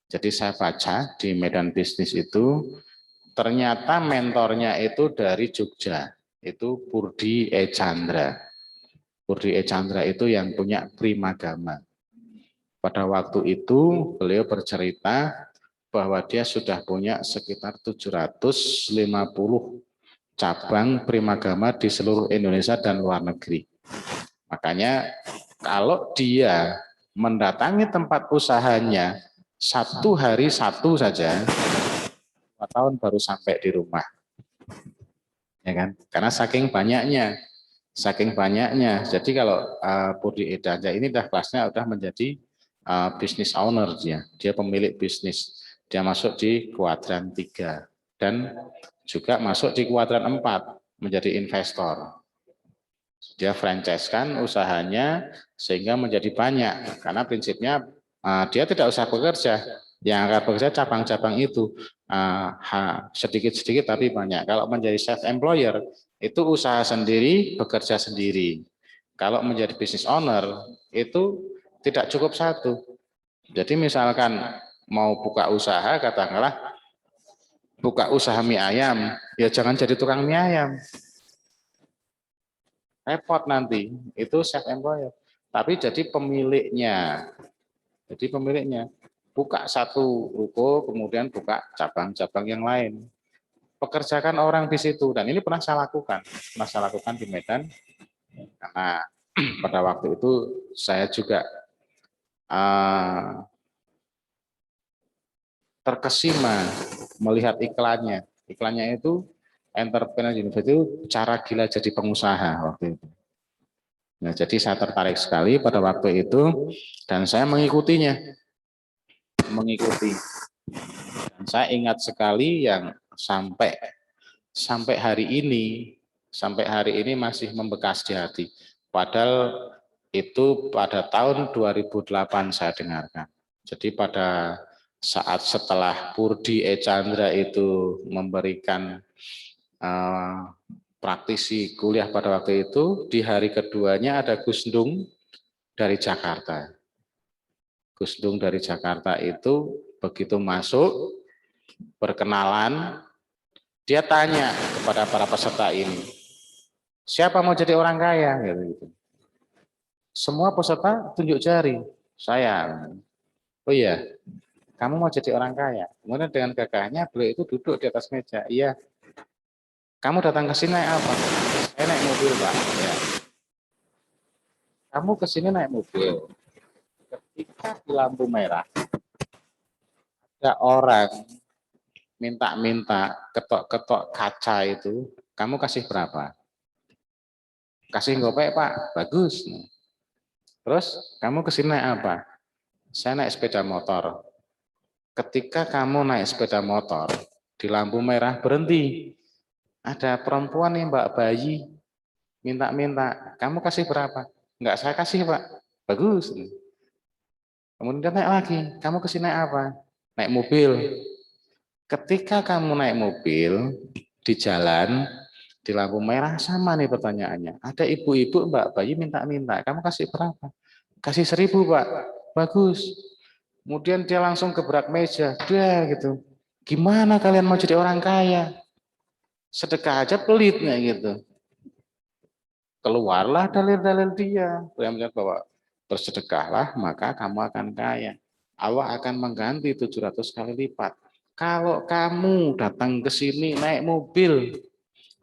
E: Jadi saya baca di Medan Bisnis itu ternyata mentornya itu dari Jogja, itu Purdi E. Chandra. Purdi E. Chandra itu yang punya Primagama. Pada waktu itu beliau bercerita bahwa dia sudah punya sekitar 750 cabang Primagama di seluruh Indonesia dan luar negeri. Makanya kalau dia mendatangi tempat usahanya 1 hari 1 saja, 2 tahun baru sampai di rumah. Ya kan? Karena saking banyaknya. Jadi kalau Purdi Edanja ini dah kelasnya udah menjadi business owner dia pemilik bisnis. Dia masuk di kuadran 3 dan juga masuk di kuadran 4 menjadi investor. Dia franchise-kan usahanya sehingga menjadi banyak karena prinsipnya dia tidak usah bekerja, yang akan bekerja cabang-cabang itu sedikit-sedikit tapi banyak. Kalau menjadi self employer itu usaha sendiri, bekerja sendiri. Kalau menjadi business owner itu tidak cukup satu. Jadi misalkan mau buka usaha, katakanlah buka usaha mie ayam, ya jangan jadi tukang mie ayam. Repot nanti, itu self employer. Tapi jadi pemiliknya. Buka satu ruko, kemudian buka cabang-cabang yang lain. Pekerjakan orang di situ, dan ini pernah saya lakukan di Medan, karena pada waktu itu saya juga terkesima melihat iklannya. Iklannya itu Entrepreneur University itu cara gila jadi pengusaha waktu itu. Nah, jadi saya tertarik sekali pada waktu itu dan saya mengikuti. Dan saya ingat sekali yang sampai hari ini masih membekas di hati. Padahal itu pada tahun 2008 saya dengarkan. Jadi pada saat setelah Purdi E. Chandra itu memberikan praktisi kuliah pada waktu itu, di hari keduanya ada Gus Dung dari Jakarta. Gus Dung dari Jakarta itu begitu masuk, berkenalan, dia tanya kepada para peserta ini, siapa mau jadi orang kaya? Gitu. Semua peserta tunjuk jari, saya. Oh iya, kamu mau jadi orang kaya? Kemudian dengan gagahnya beliau itu duduk di atas meja. Iya. Kamu datang ke sini naik apa? Saya naik mobil, Pak. Ya. Kamu ke sini naik mobil. Ketika di lampu merah, ada orang minta ketok-ketok kaca itu, kamu kasih berapa? Kasih gopek, Pak. Bagus. Terus kamu ke sini naik apa? Saya naik sepeda motor. Ketika kamu naik sepeda motor, di lampu merah berhenti. Ada perempuan nih, Mbak bayi, minta-minta. Kamu kasih berapa? Enggak, saya kasih, Pak. Bagus. Kemudian naik lagi. Kamu kesini naik apa? Naik mobil. Ketika kamu naik mobil, di jalan, di lampu merah, sama nih pertanyaannya. Ada ibu-ibu, Mbak bayi minta-minta. Kamu kasih berapa? Kasih 1.000, Pak. Bagus. Kemudian dia langsung gebrak meja. Dia gitu. Gimana kalian mau jadi orang kaya? Sedekah aja pelitnya gitu. keluarlah dalil-dalil dia yang menyebut bahwa bersedekahlah maka kamu akan kaya. Allah akan mengganti 700 kali lipat. Kalau kamu datang ke sini naik mobil,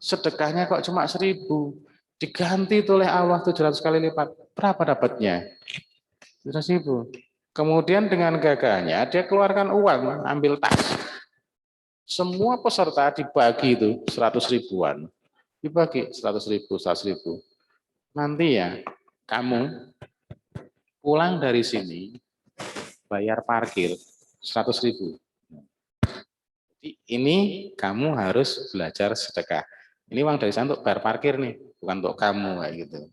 E: sedekahnya kok cuma 1000, diganti oleh Allah 700 kali lipat. Berapa dapatnya? 700.000. Kemudian dengan gagahnya dia keluarkan uang, ambil tas. Semua peserta dibagi itu 100 ribuan. Dibagi 100.000, 100.000. Nanti ya, kamu pulang dari sini bayar parkir 100.000. Jadi ini kamu harus belajar sedekah. Ini uang dari saya untuk bayar parkir nih, bukan untuk kamu kayak gitu.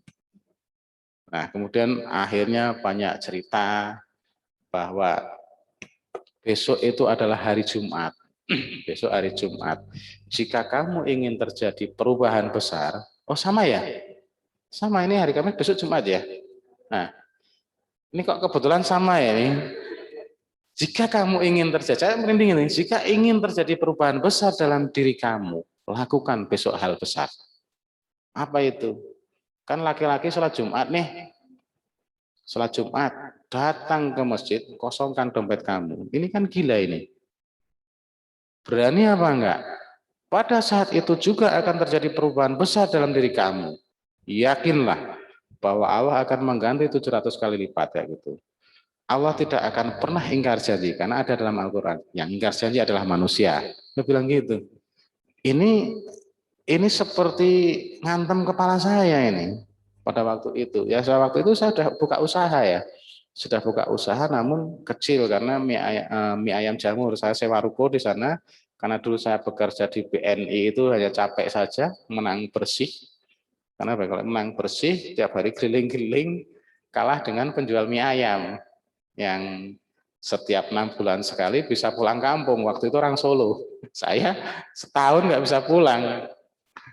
E: Nah, kemudian akhirnya banyak cerita bahwa besok itu adalah hari Jumat. Besok hari Jumat. Jika kamu ingin terjadi perubahan besar, oh sama ya? Sama, ini hari Kamis, besok Jumat ya? Nah, ini kok kebetulan sama ya ini. Jika kamu ingin terjadi, saya merinding ini, jika ingin terjadi perubahan besar dalam diri kamu, lakukan besok hal besar. Apa itu? Kan laki-laki sholat Jumat nih, sholat Jumat, datang ke masjid, kosongkan dompet kamu. Ini kan gila ini. Berani apa enggak? Pada saat itu juga akan terjadi perubahan besar dalam diri kamu. Yakinlah bahwa Allah akan mengganti 700 kali lipat ya gitu. Allah tidak akan pernah ingkar janji karena ada dalam Al-Qur'an. Yang ingkar janji adalah manusia. Dia bilang gitu. Ini seperti ngantem kepala saya ini pada waktu itu. Ya waktu itu saya sudah buka usaha ya. Sudah buka usaha namun kecil karena mie ayam jamur. Saya sewa ruko di sana karena dulu saya bekerja di BNI itu hanya capek saja, menang bersih. Karena kalau menang bersih tiap hari keliling-keliling kalah dengan penjual mie ayam yang setiap 6 bulan sekali bisa pulang kampung. Waktu itu orang Solo. Saya setahun nggak bisa pulang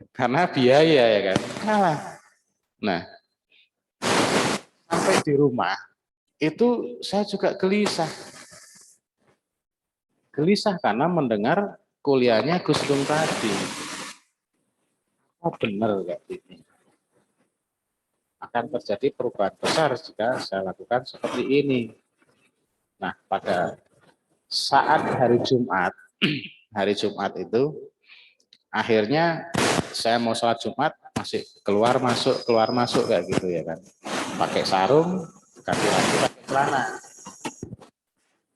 E: karena biaya ya kan. Kalah. Nah, sampai di rumah itu saya juga gelisah. Gelisah karena mendengar kuliahnya Gus Dung tadi. Oh benar kayak ini. Akan terjadi perubahan besar jika saya lakukan seperti ini. Nah, pada saat hari Jumat itu, akhirnya saya mau sholat Jumat masih keluar masuk kayak gitu ya kan. Pakai sarung, ganti lagi pakai celana.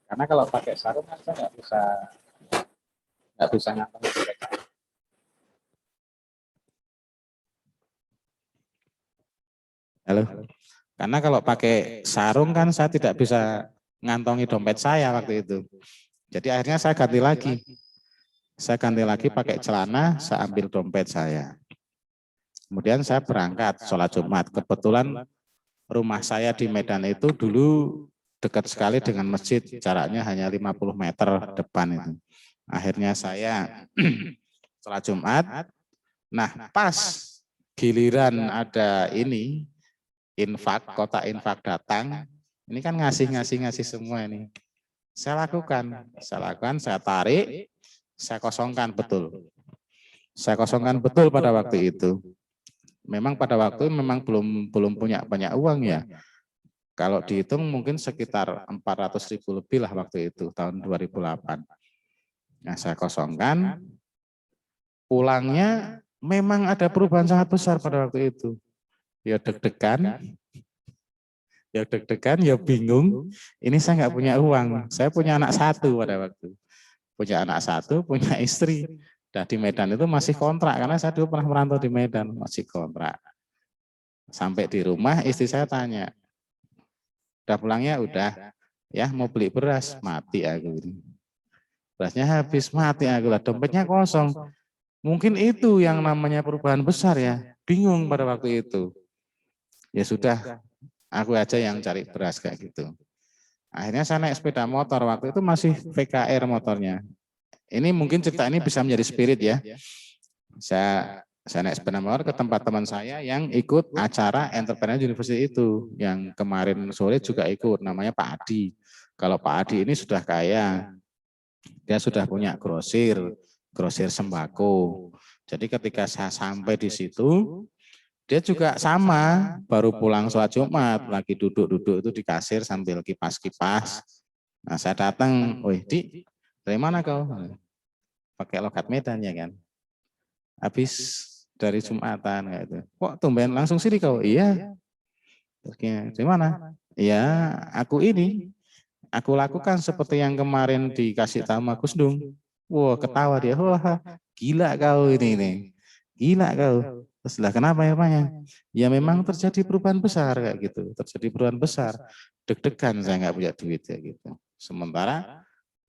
E: Karena kalau pakai sarung kan saya nggak bisa ngantong. Halo. Karena kalau pakai sarung kan saya tidak bisa ngantongi dompet saya waktu itu. Jadi akhirnya saya ganti lagi. Saya ganti lagi pakai celana, saya ambil dompet saya. Kemudian saya berangkat sholat Jumat. Kebetulan rumah saya di Medan itu dulu dekat sekali dengan masjid, jaraknya hanya 50 meter depan itu. Akhirnya saya sholat Jumat. Nah, pas giliran ada ini, infak, kotak infak datang, ini kan ngasih semua ini. Saya lakukan, saya tarik, saya kosongkan betul. Saya kosongkan betul pada waktu itu. Memang pada waktu memang belum punya banyak uang ya. Kalau dihitung mungkin sekitar 400.000 lebih lah waktu itu, tahun 2008. Nah, saya kosongkan, pulangnya memang ada perubahan sangat besar pada waktu itu. Ya deg-degan, ya bingung. Ini saya nggak punya uang. Saya punya anak satu pada waktu. Punya anak satu, punya istri. Dan di Medan itu masih kontrak karena saya dulu pernah merantau di Medan, masih kontrak. Sampai di rumah istri saya tanya, udah pulangnya? Udah. Ya mau beli beras, mati aku. Berasnya habis, mati aku lah. Dompetnya kosong. Mungkin itu yang namanya perubahan besar ya. Bingung pada waktu itu. Ya sudah, aku aja yang cari beras kayak gitu. Akhirnya saya naik sepeda motor, waktu itu masih VKR motornya. Ini mungkin cerita ini bisa menjadi spirit ya. Saya naik sepeda motor ke tempat teman saya yang ikut acara Entrepreneur University itu. Yang kemarin sore juga ikut, namanya Pak Adi. Kalau Pak Adi ini sudah kaya, dia sudah punya grosir sembako. Jadi ketika saya sampai di situ, Dia juga sama, baru pulang sholat Jumat, lagi duduk-duduk itu di kasir sambil kipas-kipas. Nah saya datang, wih Dik, dari mana kau? Pakai logat Medan ya kan. Habis dari Jumatan kayak itu. Kok tumben langsung sini kau? Iya. Terus dari mana? Iya, aku ini. Aku lakukan seperti yang kemarin dikasih tahu Gus Dung. Wah, ketawa dia. Wah, gila kau ini. Gila kau. Terus lah kenapa ya Pak? Ya memang terjadi perubahan besar kayak gitu. Terjadi perubahan besar. Deg-degan saya nggak punya duit ya gitu. Sementara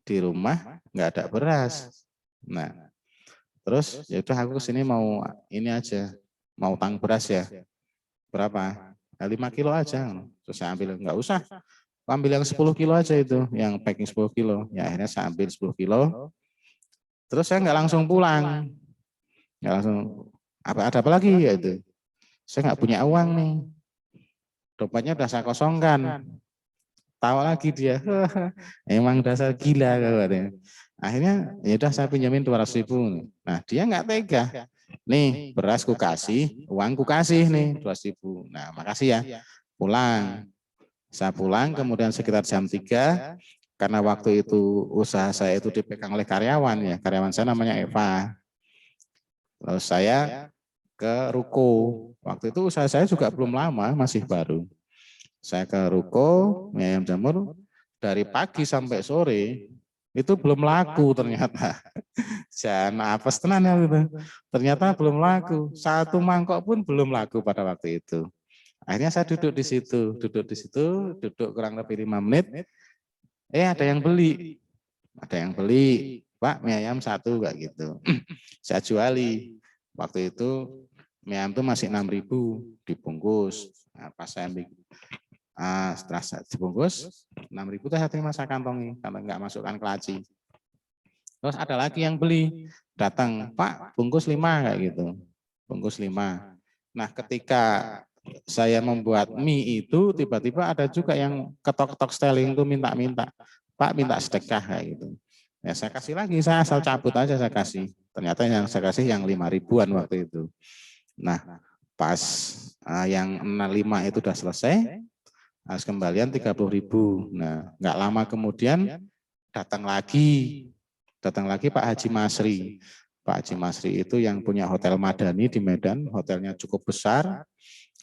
E: di rumah nggak ada beras. Nah, terus ya udah aku kesini mau ini aja, mau tang beras ya. Berapa? Ya, 5 kilo aja. Terus saya ambil, nggak usah. Ambil yang 10 kilo aja itu, yang packing 10 kilo. Ya akhirnya saya ambil 10 kilo. Terus saya nggak langsung pulang. Nggak langsung, ada apa lagi ya itu. Saya nggak punya uang nih. Dompetnya udah saya kosongkan. Tawa lagi dia. Emang dasar gila katanya. Akhirnya ya udah saya pinjamin 200.000. Nah dia nggak tega. Nih beras ku kasih, uang ku kasih nih 200.000. Nah makasih ya. Pulang. Saya pulang kemudian sekitar jam 3 karena waktu itu usaha saya itu dipegang oleh karyawan ya. Karyawan saya namanya Eva. Lalu saya ke ruko. Waktu itu usaha saya juga belum lama, masih baru. Saya ke ruko mie ayam jamur dari pagi sampai sore itu belum laku ternyata. Jangan apes tenan ya gitu. Ternyata belum laku. 1 mangkok pun belum laku pada waktu itu. Akhirnya saya duduk di situ, duduk kurang lebih 5 menit. Ada yang beli. Ada yang beli. Pak, mie ayam 1 kayak gitu. Saya juali. Waktu itu mie ayam itu masih 6.000 dibungkus. Nah, pas saya setelah saya dibungkus 6.000 itu saya terima, saya kantongi karena nggak masukkan ke laci. Terus ada lagi yang beli, datang, Pak bungkus 5 kayak gitu, bungkus 5. Nah ketika saya membuat mie itu tiba-tiba ada juga yang ketok-ketok styling itu minta-minta, Pak minta sedekah kayak gitu. Ya saya kasih lagi, saya asal cabut aja saya kasih. Ternyata yang saya kasih yang 5.000-an waktu itu. Nah pas yang 65 itu udah selesai, harus kembalian 30.000. Nah, nggak lama kemudian datang lagi Pak Haji Masri. Pak Haji Masri itu yang punya Hotel Madani di Medan, hotelnya cukup besar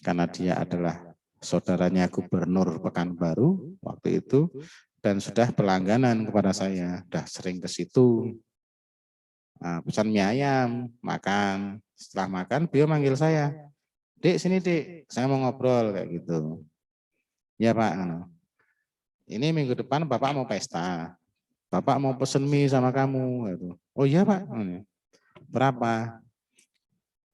E: karena dia adalah saudaranya Gubernur Pekanbaru waktu itu dan sudah berlangganan kepada saya, sudah sering ke situ. Nah, pesan mie ayam, makan. Setelah makan, beliau manggil saya, Dek sini Dek, saya mau ngobrol kayak gitu. Ya Pak, ini minggu depan Bapak mau pesta. Bapak mau pesen mie sama kamu. Gitu. Oh iya Pak. Berapa?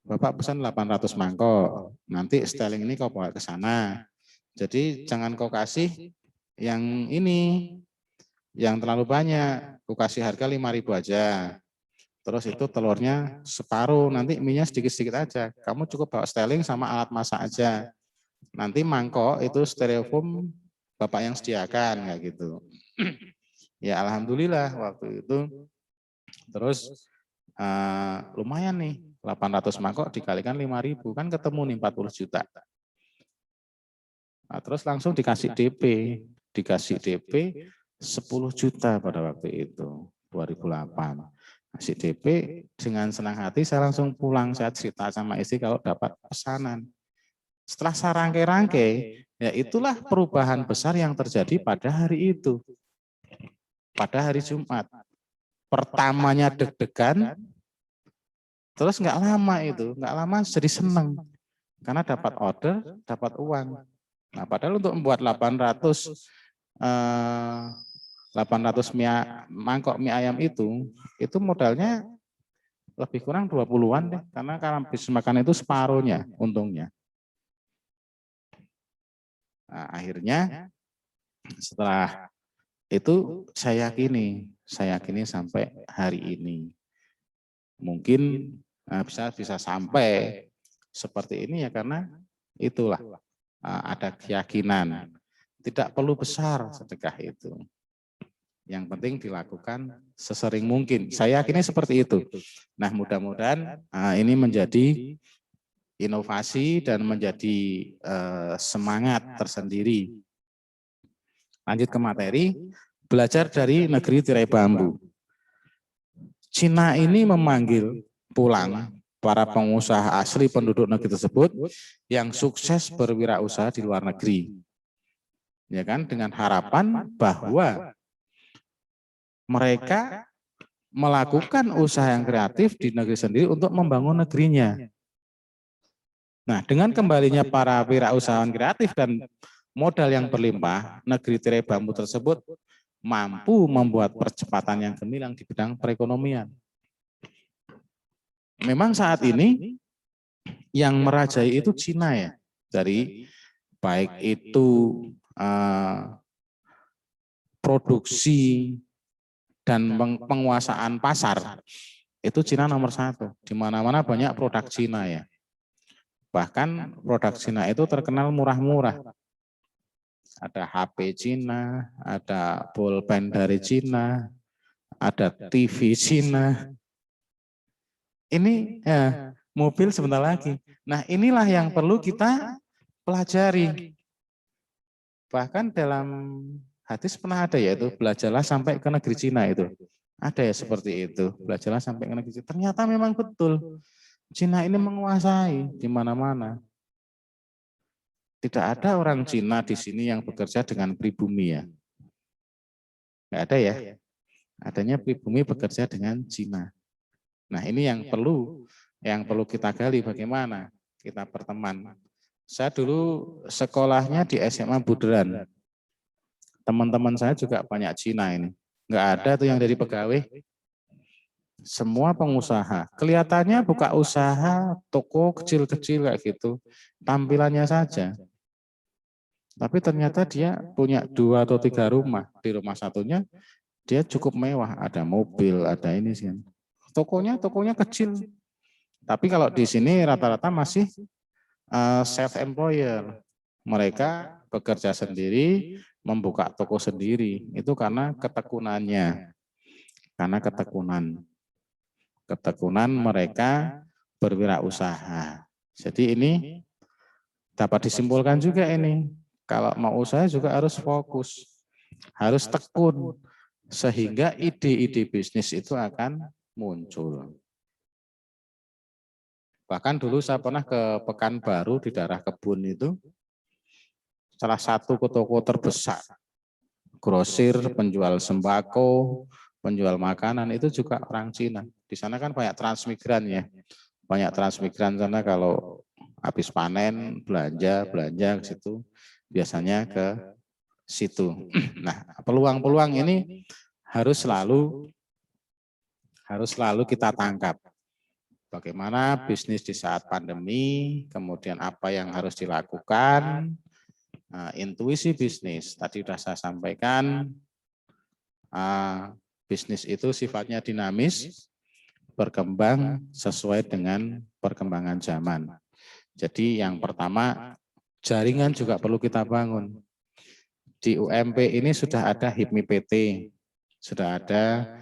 E: Bapak pesan 800 mangkok. Nanti styling ini kau bawa ke sana. Jadi jangan kau kasih yang ini, yang terlalu banyak. Kau kasih harga 5.000 aja. Terus itu telurnya separuh, nanti mie-nya sedikit-sedikit aja. Kamu cukup bawa styling sama alat masak aja. Nanti mangkok itu styrofoam Bapak yang sediakan kayak gitu. Ya alhamdulillah waktu itu terus lumayan nih 800 mangkok dikalikan 5.000 kan ketemu nih 40 juta. Nah, terus langsung dikasih DP 10 juta pada waktu itu 2008. Kasih DP dengan senang hati saya langsung pulang, saya cerita sama istri kalau dapat pesanan. Setelah saya rangkai-rangkai, ya itulah perubahan besar yang terjadi pada hari itu. Pada hari Jumat. Pertamanya deg-degan, terus nggak lama jadi seneng. Karena dapat order, dapat uang. Nah padahal untuk membuat 800 mangkok mie ayam itu modalnya lebih kurang 20-an deh. Karena habis makan itu separuhnya untungnya. Nah, akhirnya setelah itu saya yakini sampai hari ini mungkin bisa sampai seperti ini ya karena itulah ada keyakinan tidak perlu besar sedekah itu, yang penting dilakukan sesering mungkin. Saya yakini seperti itu. Nah mudah-mudahan ini menjadi inovasi dan menjadi semangat tersendiri. Lanjut ke materi, belajar dari negeri tirai bambu. Cina ini memanggil pulang para pengusaha asli penduduk negeri tersebut yang sukses berwirausaha di luar negeri. Ya kan, dengan harapan bahwa mereka melakukan usaha yang kreatif di negeri sendiri untuk membangun negerinya. Nah, dengan kembalinya para wirausahawan kreatif dan modal yang berlimpah, negeri tirai bambu tersebut mampu membuat percepatan yang gemilang di bidang perekonomian. Memang saat ini yang merajai itu Cina ya, dari baik itu produksi dan penguasaan pasar, itu Cina nomor 1. Di mana-mana banyak produk Cina ya. Bahkan produk Cina itu terkenal murah-murah. Ada HP Cina, ada pulpen dari Cina, ada TV Cina. Ini mobil sebentar lagi. Nah, inilah yang perlu kita pelajari. Bahkan dalam hadis pernah ada yaitu belajarlah sampai ke negeri Cina itu. Ada ya seperti itu, belajarlah sampai ke negeri Cina. Ternyata memang betul. Cina ini menguasai di mana-mana. Tidak ada orang Cina di sini yang bekerja dengan pribumi ya. Nggak ada ya. Adanya pribumi bekerja dengan Cina. Nah, ini yang perlu kita gali bagaimana kita berteman. Saya dulu sekolahnya di SMA Buderan. Teman-teman saya juga banyak Cina ini. Nggak ada tuh yang dari pegawai. Semua pengusaha. Kelihatannya buka usaha toko kecil-kecil kayak gitu. Tampilannya saja. Tapi ternyata dia punya 2 atau 3 rumah. Di rumah satunya dia cukup mewah. Ada mobil, ada ini sih. Tokonya kecil. Tapi kalau di sini rata-rata masih self-employer. Mereka bekerja sendiri, membuka toko sendiri. Itu karena ketekunannya. Karena ketekunan mereka berwirausaha. Jadi ini dapat disimpulkan juga ini. Kalau mau usaha juga harus fokus. Harus tekun. Sehingga ide-ide bisnis itu akan muncul. Bahkan dulu saya pernah ke Pekanbaru di daerah Kebun itu, salah satu toko terbesar, grosir, penjual sembako, penjual makanan itu juga orang Cina. Di sana kan banyak transmigran ya, banyak transmigran sana kalau habis panen belanja ke situ, biasanya ke situ. Nah, peluang-peluang ini harus selalu kita tangkap. Bagaimana bisnis di saat pandemi, kemudian apa yang harus dilakukan, intuisi bisnis. Tadi sudah saya sampaikan, bisnis itu sifatnya dinamis, berkembang sesuai dengan perkembangan zaman. Jadi yang pertama, jaringan juga perlu kita bangun. Di UMP ini sudah ada HIPMI PT, sudah ada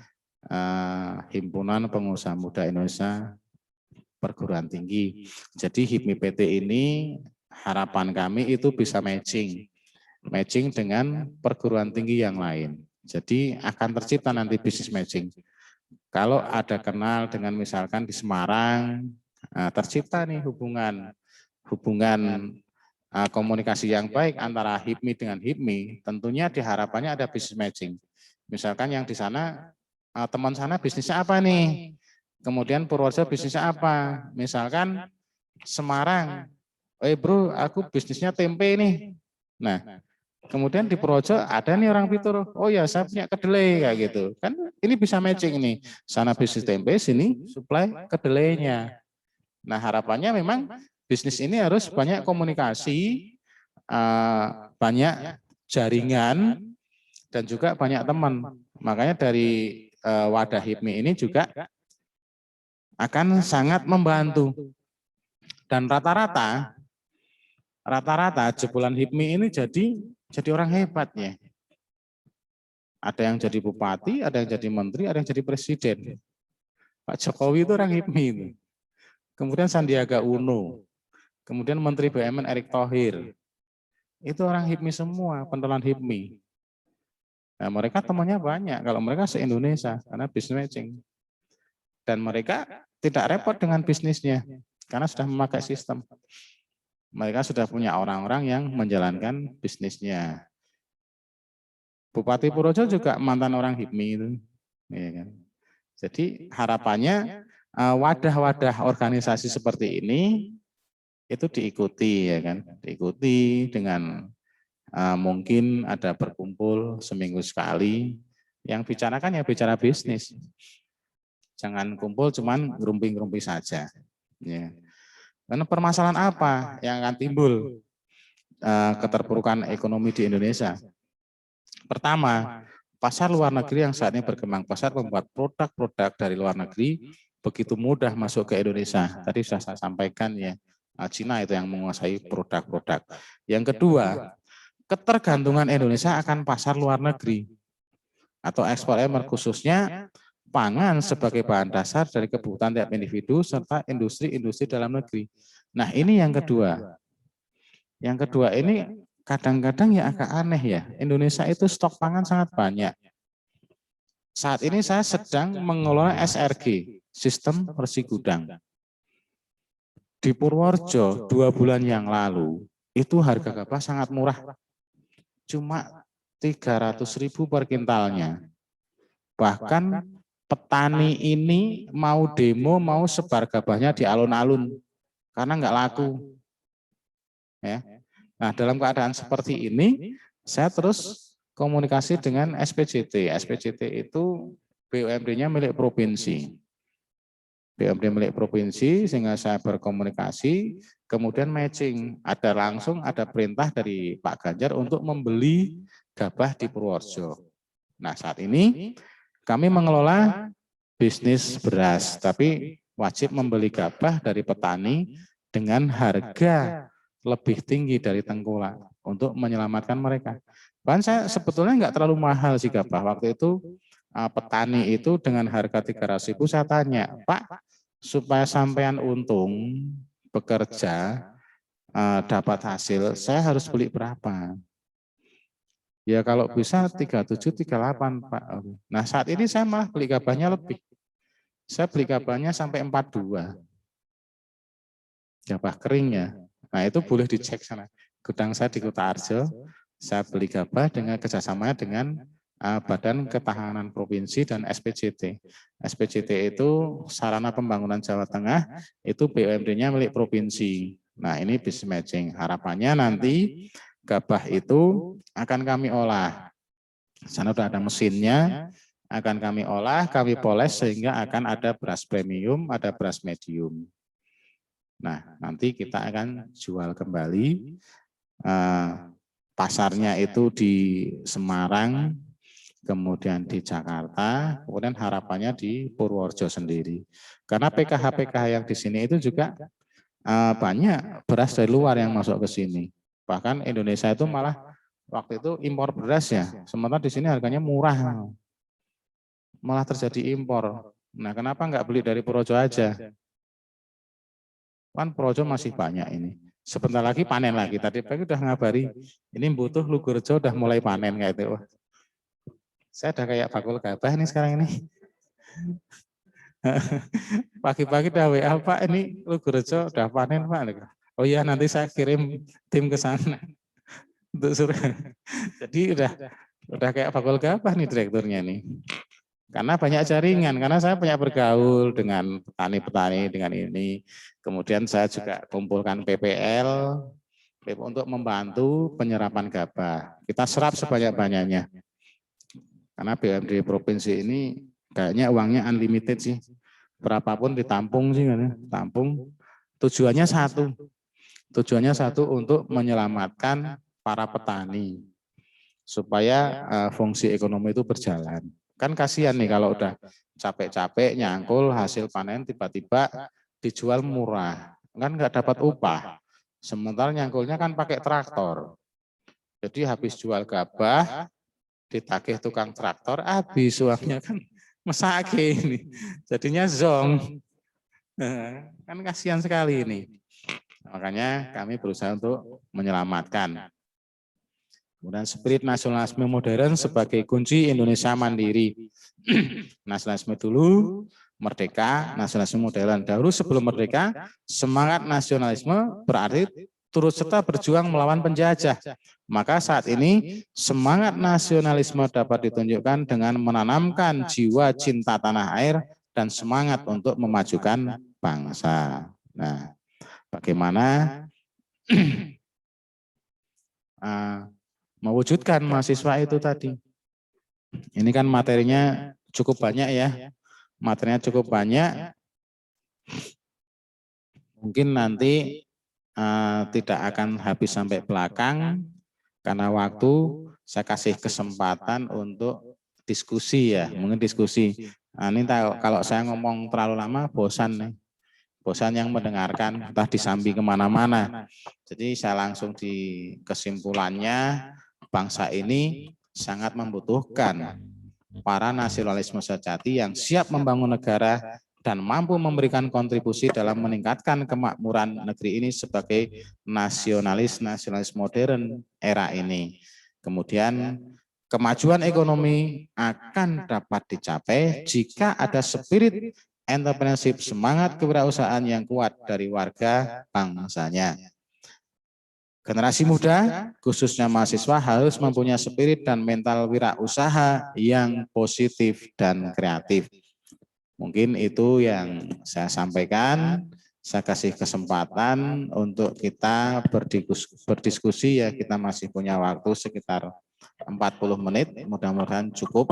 E: Himpunan Pengusaha Muda Indonesia Perguruan Tinggi. Jadi HIPMI PT ini harapan kami itu bisa matching dengan perguruan tinggi yang lain. Jadi akan tercipta nanti bisnis matching. Kalau ada kenal dengan misalkan di Semarang, tercipta nih hubungan komunikasi yang baik antara HIPMI dengan HIPMI, tentunya diharapannya ada bisnis matching. Misalkan yang di sana, teman sana bisnisnya apa nih? Kemudian Purworejo bisnisnya apa? Misalkan Semarang, bro, aku bisnisnya tempe nih. Nah, kemudian di Purworejo ada nih orang Pituro, oh ya saya punya kedelai kayak gitu. Kan ini bisa matching nih. Sana bisnis tempe, sini supply kedelainya. Nah, harapannya memang bisnis ini harus banyak komunikasi, banyak jaringan, dan juga banyak teman. Makanya dari wadah HIPMI ini juga akan sangat membantu. Dan rata-rata jebolan HIPMI ini jadi orang hebat ya. Ada yang jadi bupati, ada yang jadi menteri, ada yang jadi presiden. Pak Jokowi itu orang HIPMI itu. Kemudian Sandiaga Uno, Kemudian Menteri BUMN Erick Thohir. Itu orang HIPMI semua, pentolan HIPMI. Nah, mereka temannya banyak, kalau mereka se-Indonesia, karena business matching. Dan mereka tidak repot dengan bisnisnya, karena sudah memakai sistem. Mereka sudah punya orang-orang yang menjalankan bisnisnya. Bupati Purworejo juga mantan orang HIPMI itu. Ya kan? Jadi harapannya wadah-wadah organisasi seperti ini itu diikuti, ya kan? Diikuti dengan mungkin ada berkumpul seminggu sekali, yang bicarakan ya bicara bisnis. Jangan kumpul cuman ngerumpi-ngerumpi saja. Ya. Karena permasalahan apa yang akan timbul keterpurukan ekonomi di Indonesia? Pertama, pasar luar negeri yang saat ini berkembang pasar membuat produk-produk dari luar negeri begitu mudah masuk ke Indonesia. Tadi sudah saya sampaikan ya, Cina itu yang menguasai produk-produk. Yang kedua, ketergantungan Indonesia akan pasar luar negeri atau ekspor khususnya pangan sebagai bahan dasar dari kebutuhan tiap individu serta industri-industri dalam negeri. Nah, ini yang kedua. Yang kedua ini kadang-kadang ya agak aneh ya. Indonesia itu stok pangan sangat banyak. Saat ini saya sedang mengelola SRG, sistem resi gudang. Di Purworejo 2 bulan yang lalu itu harga gabah sangat murah. Cuma 300.000 per kintalnya. Bahkan petani ini mau demo, mau sebar gabahnya di alun-alun karena nggak laku. Ya. Nah, dalam keadaan seperti ini, saya terus komunikasi dengan SPJT. SPJT itu BUMD-nya milik provinsi. BUMD milik provinsi, sehingga saya berkomunikasi, kemudian matching. Ada perintah dari Pak Ganjar untuk membeli gabah di Purworejo. Nah, saat ini kami mengelola bisnis beras, tapi wajib membeli gabah dari petani dengan harga lebih tinggi dari tengkulak untuk menyelamatkan mereka. Bahkan saya sebetulnya nggak terlalu mahal sih gabah. Waktu itu petani itu dengan harga 300.000 saya tanya, Pak, supaya sampean untung bekerja dapat hasil, saya harus beli berapa? Ya kalau bisa 37, 38 Pak. Nah saat ini saya malah beli gabahnya lebih. Saya beli gabahnya sampai 42. Gabah keringnya. Nah itu boleh dicek sana. Gudang saya di Kota Arjo, saya beli gabah dengan kerjasamanya dengan Badan Ketahanan Provinsi dan SPJT. SPJT itu Sarana Pembangunan Jawa Tengah, itu BUMD-nya milik provinsi. Nah ini business matching. Harapannya nanti gabah itu akan kami olah. Sana sudah ada mesinnya, akan kami olah, kami poles sehingga akan ada beras premium, ada beras medium. Nah, nanti kita akan jual kembali. Pasarnya itu di Semarang, kemudian di Jakarta, kemudian harapannya di Purworejo sendiri. Karena PKH-PKH yang di sini itu juga banyak beras dari luar yang masuk ke sini. Bahkan Indonesia itu malah waktu itu impor beras ya, sementara di sini harganya murah, malah terjadi impor. Nah, kenapa nggak beli dari Purworejo aja? Kan Purworejo masih banyak ini. Sebentar lagi panen lagi. Tadi pagi udah ngabari, ini butuh Lugurejo udah mulai panen kayak itu. Saya udah kayak bakul gabah nih sekarang ini. Pagi-pagi udah WA, Pak, ini Lugurejo udah panen, Pak. Oh iya, nanti saya kirim tim ke sana untuk suruh. Jadi udah kayak bakul gabah nih direkturnya nih. Karena banyak jaringan, karena saya banyak bergaul dengan petani-petani dengan ini. Kemudian saya juga kumpulkan PPL untuk membantu penyerapan gabah. Kita serap sebanyak-banyaknya. Karena BUMD provinsi ini kayaknya uangnya unlimited sih. Berapapun ditampung sih, kan? Tampung. Tujuannya satu untuk menyelamatkan para petani supaya fungsi ekonomi itu berjalan. Kan kasihan nih kalau udah capek-capek nyangkul hasil panen tiba-tiba dijual murah, kan nggak dapat upah. Sementara nyangkulnya kan pakai traktor. Jadi habis jual gabah ditagih tukang traktor, habis uangnya kan mesake ini. Jadinya zong. Kan kasihan sekali ini. Makanya kami berusaha untuk menyelamatkan. Kemudian spirit nasionalisme modern sebagai kunci Indonesia mandiri. Nasionalisme dulu, merdeka, nasionalisme modern. Dahulu sebelum merdeka, semangat nasionalisme berarti turut serta berjuang melawan penjajah. Maka saat ini semangat nasionalisme dapat ditunjukkan dengan menanamkan jiwa cinta tanah air dan semangat untuk memajukan bangsa. Nah, bagaimana mewujudkan mahasiswa itu tadi? Ini kan materinya cukup banyak ya. Materinya cukup banyak. Mungkin nanti tidak akan habis sampai belakang karena waktu. Saya kasih kesempatan untuk diskusi ya, mungkin diskusi. Nah, ini kalau saya ngomong terlalu lama bosan nih. Bosan yang mendengarkan, entah disambi kemana-mana. Jadi saya langsung di kesimpulannya, bangsa ini sangat membutuhkan para nasionalisme sejati yang siap membangun negara dan mampu memberikan kontribusi dalam meningkatkan kemakmuran negeri ini sebagai nasionalis modern era ini. Kemudian kemajuan ekonomi akan dapat dicapai jika ada spirit entrepreneurship, semangat kewirausahaan yang kuat dari warga bangsanya. Generasi muda, khususnya mahasiswa, harus mempunyai spirit dan mental wirausaha yang positif dan kreatif. Mungkin itu yang saya sampaikan. Saya kasih kesempatan untuk kita berdiskusi ya, kita masih punya waktu sekitar 40 menit, mudah-mudahan cukup.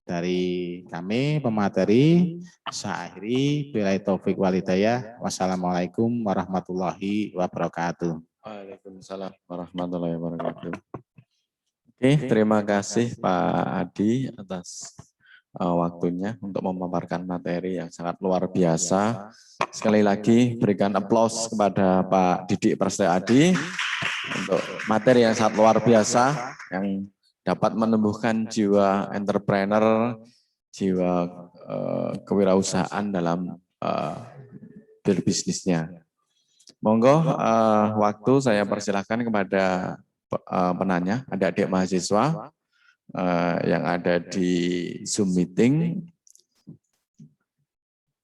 E: Dari kami pemateri, saya akhiri, billahi taufik wal hidayah. Wassalamualaikum warahmatullahi wabarakatuh.
D: Waalaikumsalam warahmatullahi wabarakatuh. Oke, terima kasih Pak Adi atas waktunya untuk memaparkan materi yang sangat luar biasa. Sekali lagi berikan aplaus kepada Pak Didik Prasetyo Adi untuk materi yang sangat luar biasa yang dapat menumbuhkan jiwa entrepreneur, jiwa kewirausahaan dalam berbisnisnya. Monggo waktu saya persilahkan kepada penanya, adik-adik mahasiswa yang ada di Zoom meeting.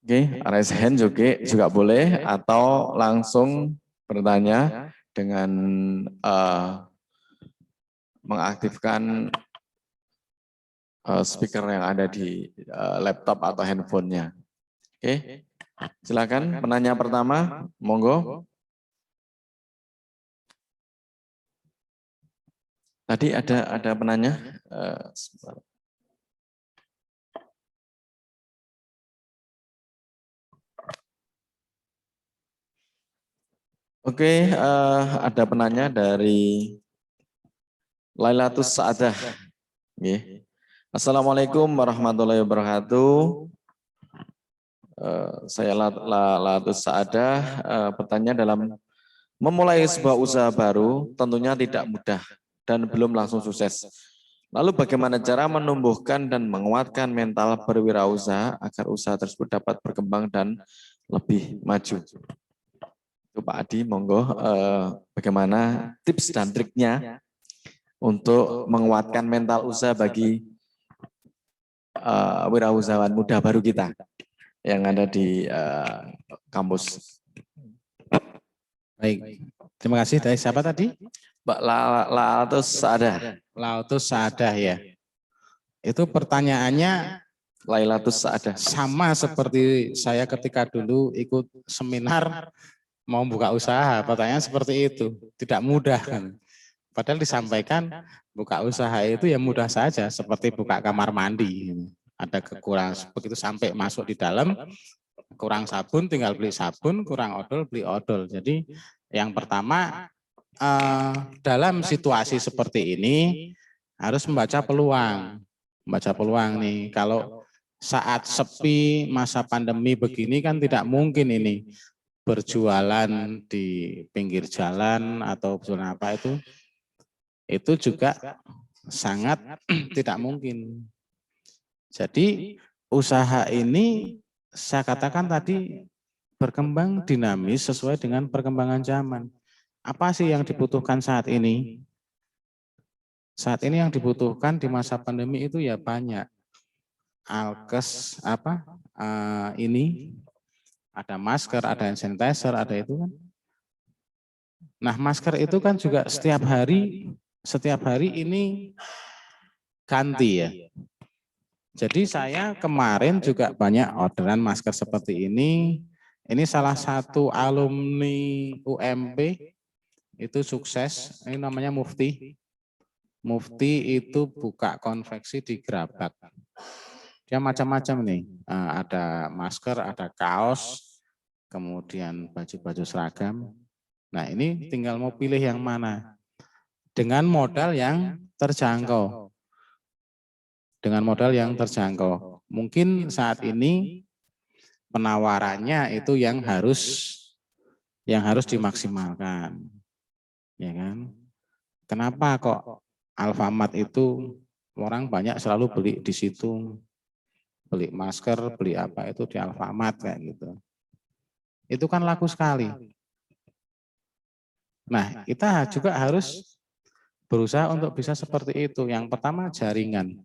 D: Oke, raise hand juga boleh atau langsung bertanya dengan mengaktifkan speaker yang ada di laptop atau handphonenya. Oke, silakan penanya pertama, monggo. Tadi ada penanya. Oke, ada penanya dari Lailatus Sa'adah. Assalamualaikum warahmatullahi wabarakatuh. Saya Lailatus Sa'adah, bertanya dalam memulai sebuah usaha baru tentunya tidak mudah dan belum langsung sukses. Lalu bagaimana cara menumbuhkan dan menguatkan mental berwirausaha agar usaha tersebut dapat berkembang dan lebih maju? Itu Pak Adi, monggo bagaimana tips dan triknya untuk menguatkan mental usaha bagi wirausahawan muda baru kita yang ada di kampus.
E: Baik, terima kasih. Dari siapa tadi?
D: Mbak Lailatus Sa'adah.
E: Lailatus Sa'adah ya. Itu pertanyaannya
D: Lailatus Sa'adah.
E: sama seperti saya ketika dulu ikut seminar mau buka usaha. Pertanyaan seperti itu, tidak mudah kan. Padahal disampaikan buka usaha itu ya mudah saja, seperti buka kamar mandi. Ada kekurangan begitu sampai masuk di dalam, kurang sabun tinggal beli sabun, kurang odol beli odol. Jadi yang pertama dalam situasi seperti ini harus membaca peluang. Membaca peluang nih. Kalau saat sepi masa pandemi begini kan tidak mungkin ini berjualan di pinggir jalan atau berjualan apa itu juga sangat tidak mungkin. Jadi usaha ini saya katakan tadi berkembang dinamis sesuai dengan perkembangan zaman. Apa sih yang dibutuhkan saat ini? Saat ini yang dibutuhkan di masa pandemi itu ya banyak. Alkes ini ada masker, ada hand sanitizer, ada itu kan. Nah, masker itu kan juga setiap hari ini ganti ya. Jadi saya kemarin juga banyak orderan masker seperti ini. Ini salah satu alumni UMP itu sukses. Ini namanya Mufti. Mufti itu buka konveksi di Gerabak. Dia macam-macam nih. Ada masker, ada kaos, kemudian baju-baju seragam. Nah, ini tinggal mau pilih yang mana. Dengan modal yang terjangkau. Dengan modal yang terjangkau. Mungkin saat ini penawarannya itu yang harus dimaksimalkan. Ya kan? Kenapa kok Alfamart itu orang banyak selalu beli di situ? Beli masker, beli apa itu di Alfamart kayak gitu. Itu kan laku sekali. Nah, kita juga harus berusaha untuk bisa seperti itu. Yang pertama jaringan.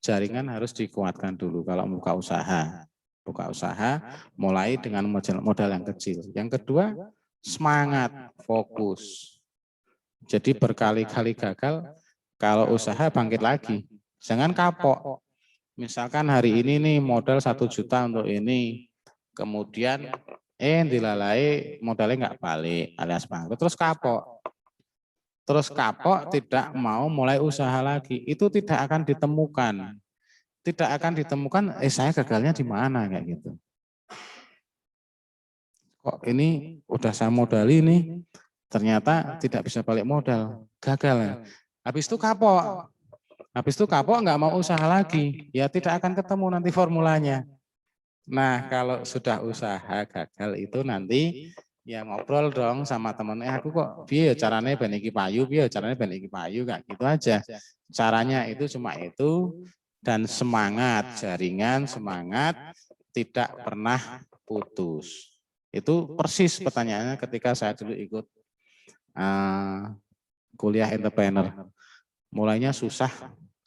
E: Jaringan harus dikuatkan dulu kalau buka usaha. Buka usaha mulai dengan modal yang kecil. Yang kedua, semangat, fokus. Jadi berkali-kali gagal, kalau usaha bangkit lagi. Jangan kapok. Misalkan hari ini nih modal 1 juta untuk ini. Kemudian dilalai modalnya nggak balik alias bangkrut. Terus kapok tidak mau mulai usaha lagi. Itu tidak akan ditemukan. Tidak akan ditemukan, saya gagalnya di mana kayak gitu. Kok ini udah saya modali nih, ternyata tidak bisa balik modal, gagal ya. Habis itu kapok nggak mau usaha lagi, ya tidak akan ketemu nanti formulanya. Nah kalau sudah usaha gagal itu nanti ya ngobrol dong sama temennya, aku kok biar caranya ben iki payu, kayak gitu aja. Caranya itu cuma itu. Dan semangat, jaringan, semangat, tidak pernah putus. Itu persis pertanyaannya ketika saya dulu ikut kuliah entrepreneur. Mulainya susah,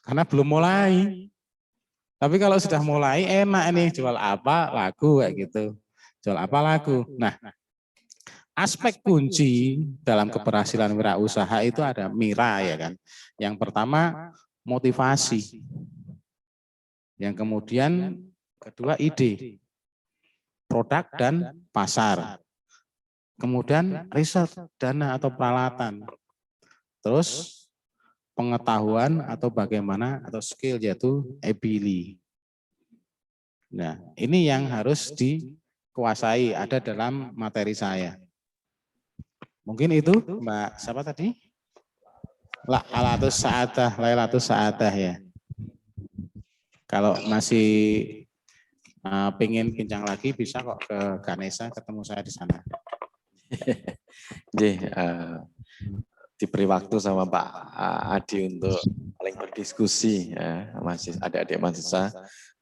E: karena belum mulai. Tapi kalau sudah mulai enak nih, jual apa, laku kayak gitu. Jual apa, laku. Nah, aspek kunci dalam keberhasilan wirausaha itu ada MIRA ya kan. Yang pertama, motivasi. Yang kemudian kedua ide, produk dan pasar. Kemudian riset, dana atau peralatan. Terus pengetahuan atau bagaimana atau skill yaitu ability. Nah, ini yang harus dikuasai ada dalam materi saya. Mungkin itu Mbak siapa tadi? Lailatus Sa'adah ya. Kalau masih pengen bincang lagi bisa kok ke Ganesha, ketemu saya di sana.
D: Diberi waktu sama Pak Adi untuk paling berdiskusi ya, adik-adik mahasiswa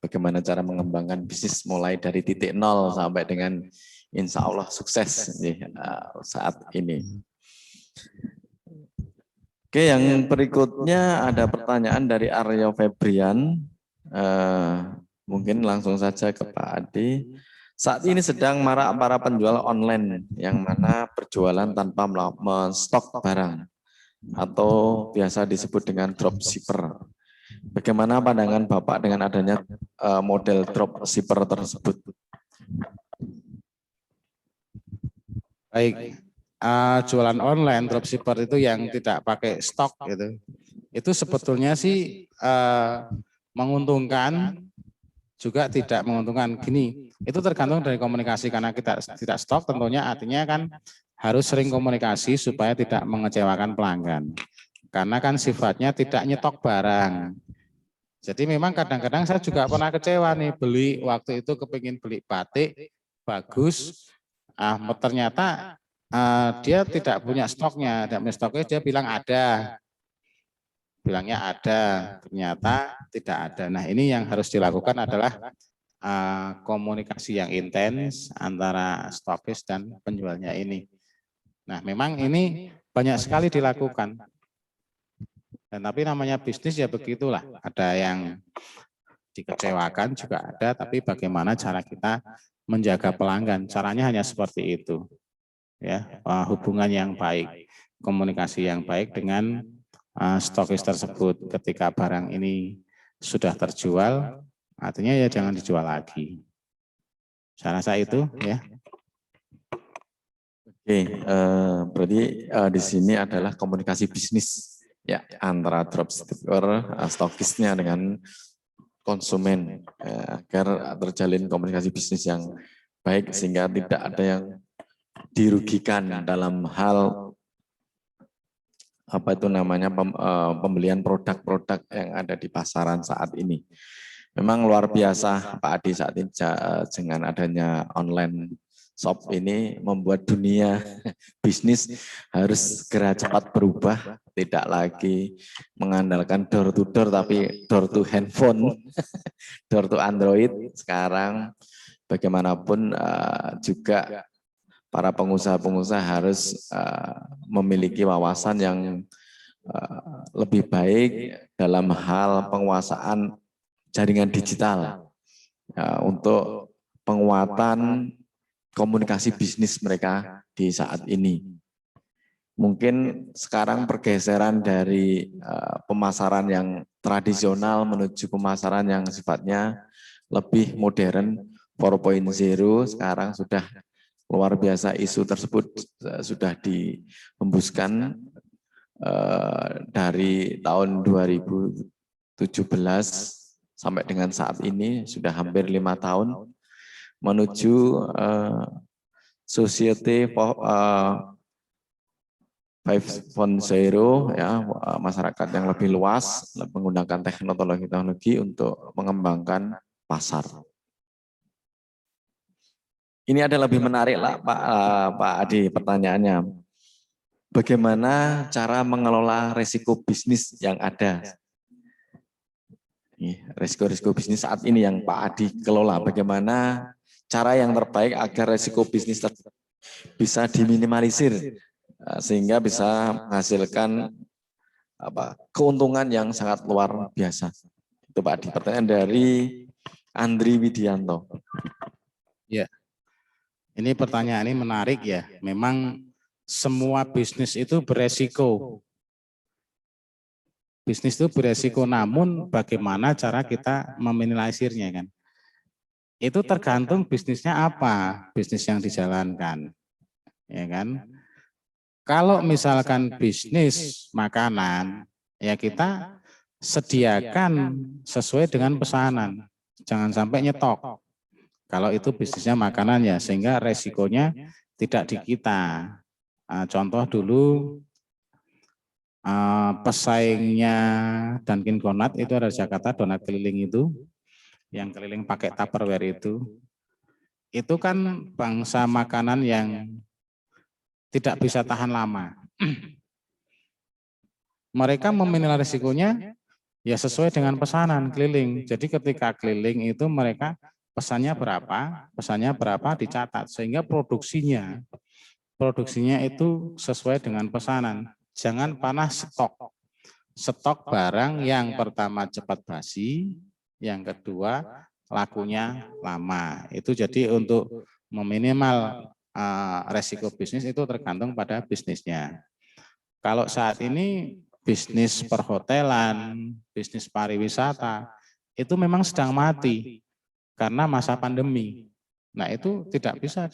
D: bagaimana cara mengembangkan bisnis mulai dari titik nol sampai dengan insya Allah sukses saat ini. Oke, yang berikutnya ada pertanyaan dari Aryo Febrian. Mungkin langsung saja ke Pak Adi. Saat ini sedang marak para penjual online yang mana berjualan tanpa menstok barang atau biasa disebut dengan dropshipper. Bagaimana pandangan Bapak dengan adanya model dropshipper tersebut?
E: Baik, jualan online dropshipper itu yang tidak pakai stok gitu. Itu sebetulnya sih menguntungkan juga tidak menguntungkan. Gini, itu tergantung dari komunikasi karena kita tidak stok tentunya artinya kan harus sering komunikasi supaya tidak mengecewakan pelanggan. Karena kan sifatnya tidak nyetok barang. Jadi memang kadang-kadang saya juga pernah kecewa nih beli waktu itu kepingin beli batik bagus, ternyata dia tidak punya stoknya, dia bilang ada. Bilangnya ada, ternyata tidak ada. Nah ini yang harus dilakukan adalah komunikasi yang intens antara stokis dan penjualnya ini. Nah, memang ini banyak sekali dilakukan. Dan tapi namanya bisnis ya begitulah. Ada yang dikecewakan juga ada, tapi bagaimana cara kita menjaga pelanggan? Caranya hanya seperti itu. Ya, hubungan yang baik, komunikasi yang baik dengan stokis tersebut. Ketika barang ini sudah terjual, artinya ya jangan dijual lagi. Saya rasa itu ya.
D: Oke, berarti di sini adalah komunikasi bisnis ya antara dropshipper, stokisnya dengan konsumen agar terjalin komunikasi bisnis yang baik sehingga tidak ada yang dirugikan dalam hal apa itu namanya pembelian produk-produk yang ada di pasaran saat ini. Memang luar biasa Pak Adi saat ini dengan adanya online shop ini membuat dunia bisnis harus segera cepat berubah, tidak lagi mengandalkan door to door tapi door to handphone, door to Android. Sekarang bagaimanapun juga para pengusaha-pengusaha harus memiliki wawasan yang lebih baik dalam hal penguasaan jaringan digital untuk penguatan komunikasi bisnis mereka di saat ini. Mungkin sekarang pergeseran dari pemasaran yang tradisional menuju pemasaran yang sifatnya lebih modern 4.0. Sekarang sudah luar biasa, isu tersebut sudah dihembuskan dari tahun 2017 sampai dengan saat ini sudah hampir 5 tahun menuju society 5.0 ya, masyarakat yang lebih luas menggunakan teknologi untuk mengembangkan pasar. Ini ada lebih menarik lah Pak Adi pertanyaannya. Bagaimana cara mengelola risiko bisnis yang ada? Risiko-risiko bisnis saat ini yang Pak Adi kelola. Bagaimana cara yang terbaik agar risiko bisnis bisa diminimalisir sehingga bisa menghasilkan keuntungan yang sangat luar biasa. Itu Pak Adi. Pertanyaan dari Andri Widianto.
E: Ya. Ini pertanyaan ini menarik ya. Memang semua bisnis itu beresiko. Bisnis itu beresiko, namun bagaimana cara kita meminimalisirnya kan? Itu tergantung bisnisnya apa, bisnis yang dijalankan. Ya kan? Kalau misalkan bisnis makanan, ya kita sediakan sesuai dengan pesanan. Jangan sampai nyetok. Kalau itu bisnisnya makanan ya, sehingga resikonya tidak di kita. Contoh dulu pesaingnya Dunkin Donat itu ada di Jakarta, donat keliling itu, yang keliling pakai Tupperware itu kan bangsa makanan yang tidak bisa tahan lama. Mereka meminimalisir risikonya ya sesuai dengan pesanan keliling. Jadi ketika keliling itu mereka pesannya berapa dicatat sehingga produksinya itu sesuai dengan pesanan. Jangan panas stok barang yang pertama cepat basi, yang kedua lakunya lama. Itu jadi untuk meminimal resiko bisnis itu tergantung pada bisnisnya. Kalau saat ini bisnis perhotelan, bisnis pariwisata itu memang sedang mati karena masa pandemi. Nah, itu tidak bisa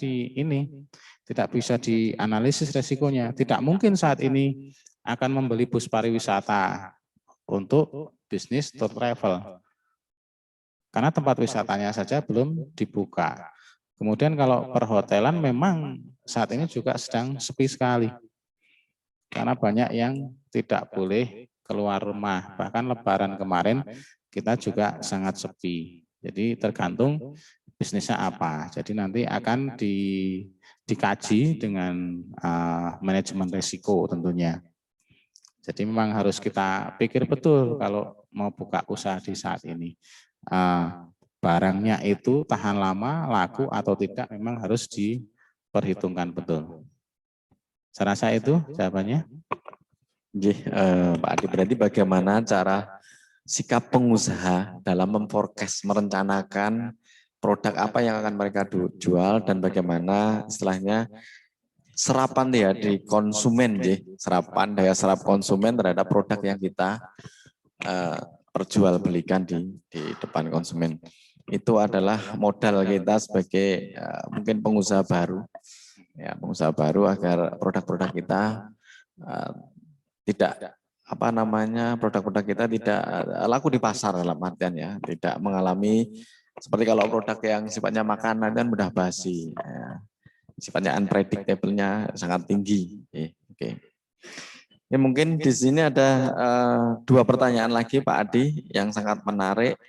E: tidak bisa dianalisis resikonya. Tidak mungkin saat ini akan membeli bus pariwisata untuk bisnis tour travel. Karena tempat wisatanya saja belum dibuka. Kemudian kalau perhotelan memang saat ini juga sedang sepi sekali. Karena banyak yang tidak boleh keluar rumah. Bahkan Lebaran kemarin kita juga sangat sepi. Jadi tergantung bisnisnya apa. Jadi nanti akan dikaji dengan manajemen risiko tentunya. Jadi memang harus kita pikir betul kalau mau buka usaha di saat ini. barangnya itu tahan lama, laku atau tidak, memang harus diperhitungkan betul. Saya rasa itu jawabannya.
D: Pak Adi, berarti bagaimana cara sikap pengusaha dalam memforecast, merencanakan produk apa yang akan mereka jual dan bagaimana istilahnya serapan ya di konsumen, serapan daya serap konsumen terhadap produk yang kita perjualbelikan di depan konsumen. Itu adalah modal kita sebagai mungkin pengusaha baru, ya pengusaha baru agar produk-produk kita tidak produk-produk kita tidak laku di pasar dalam artian ya, tidak mengalami seperti kalau produk yang sifatnya makanan kan mudah basi, ya, sifatnya unpredictable-nya sangat tinggi. Oke. Ya, mungkin di sini ada dua pertanyaan lagi Pak Adi yang sangat menarik.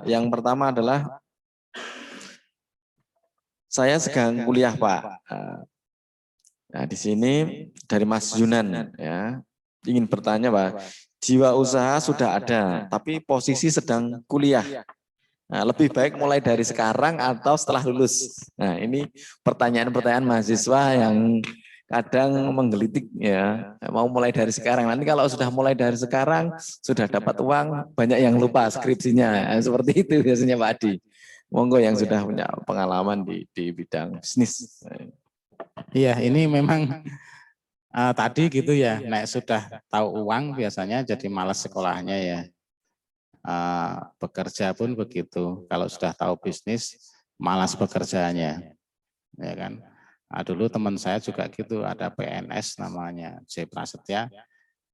D: Yang pertama adalah saya sedang kuliah Pak. Nah, di sini dari Mas Yunan ya. Ingin bertanya Pak, jiwa usaha sudah ada, tapi posisi sedang kuliah. Nah, lebih baik mulai dari sekarang atau setelah lulus? Nah, ini pertanyaan-pertanyaan mahasiswa yang kadang menggelitik ya, mau mulai dari sekarang. Nanti kalau sudah mulai dari sekarang, sudah dapat uang, banyak yang lupa skripsinya. Nah, seperti itu biasanya Pak Adi. Monggo yang sudah punya pengalaman di bidang bisnis.
E: Iya, ini memang tadi gitu ya, nek sudah tahu uang biasanya jadi malas sekolahnya ya. Bekerja pun begitu, kalau sudah tahu bisnis malas bekerjanya, ya kan. Dulu teman saya juga gitu, ada PNS namanya J Prasetya,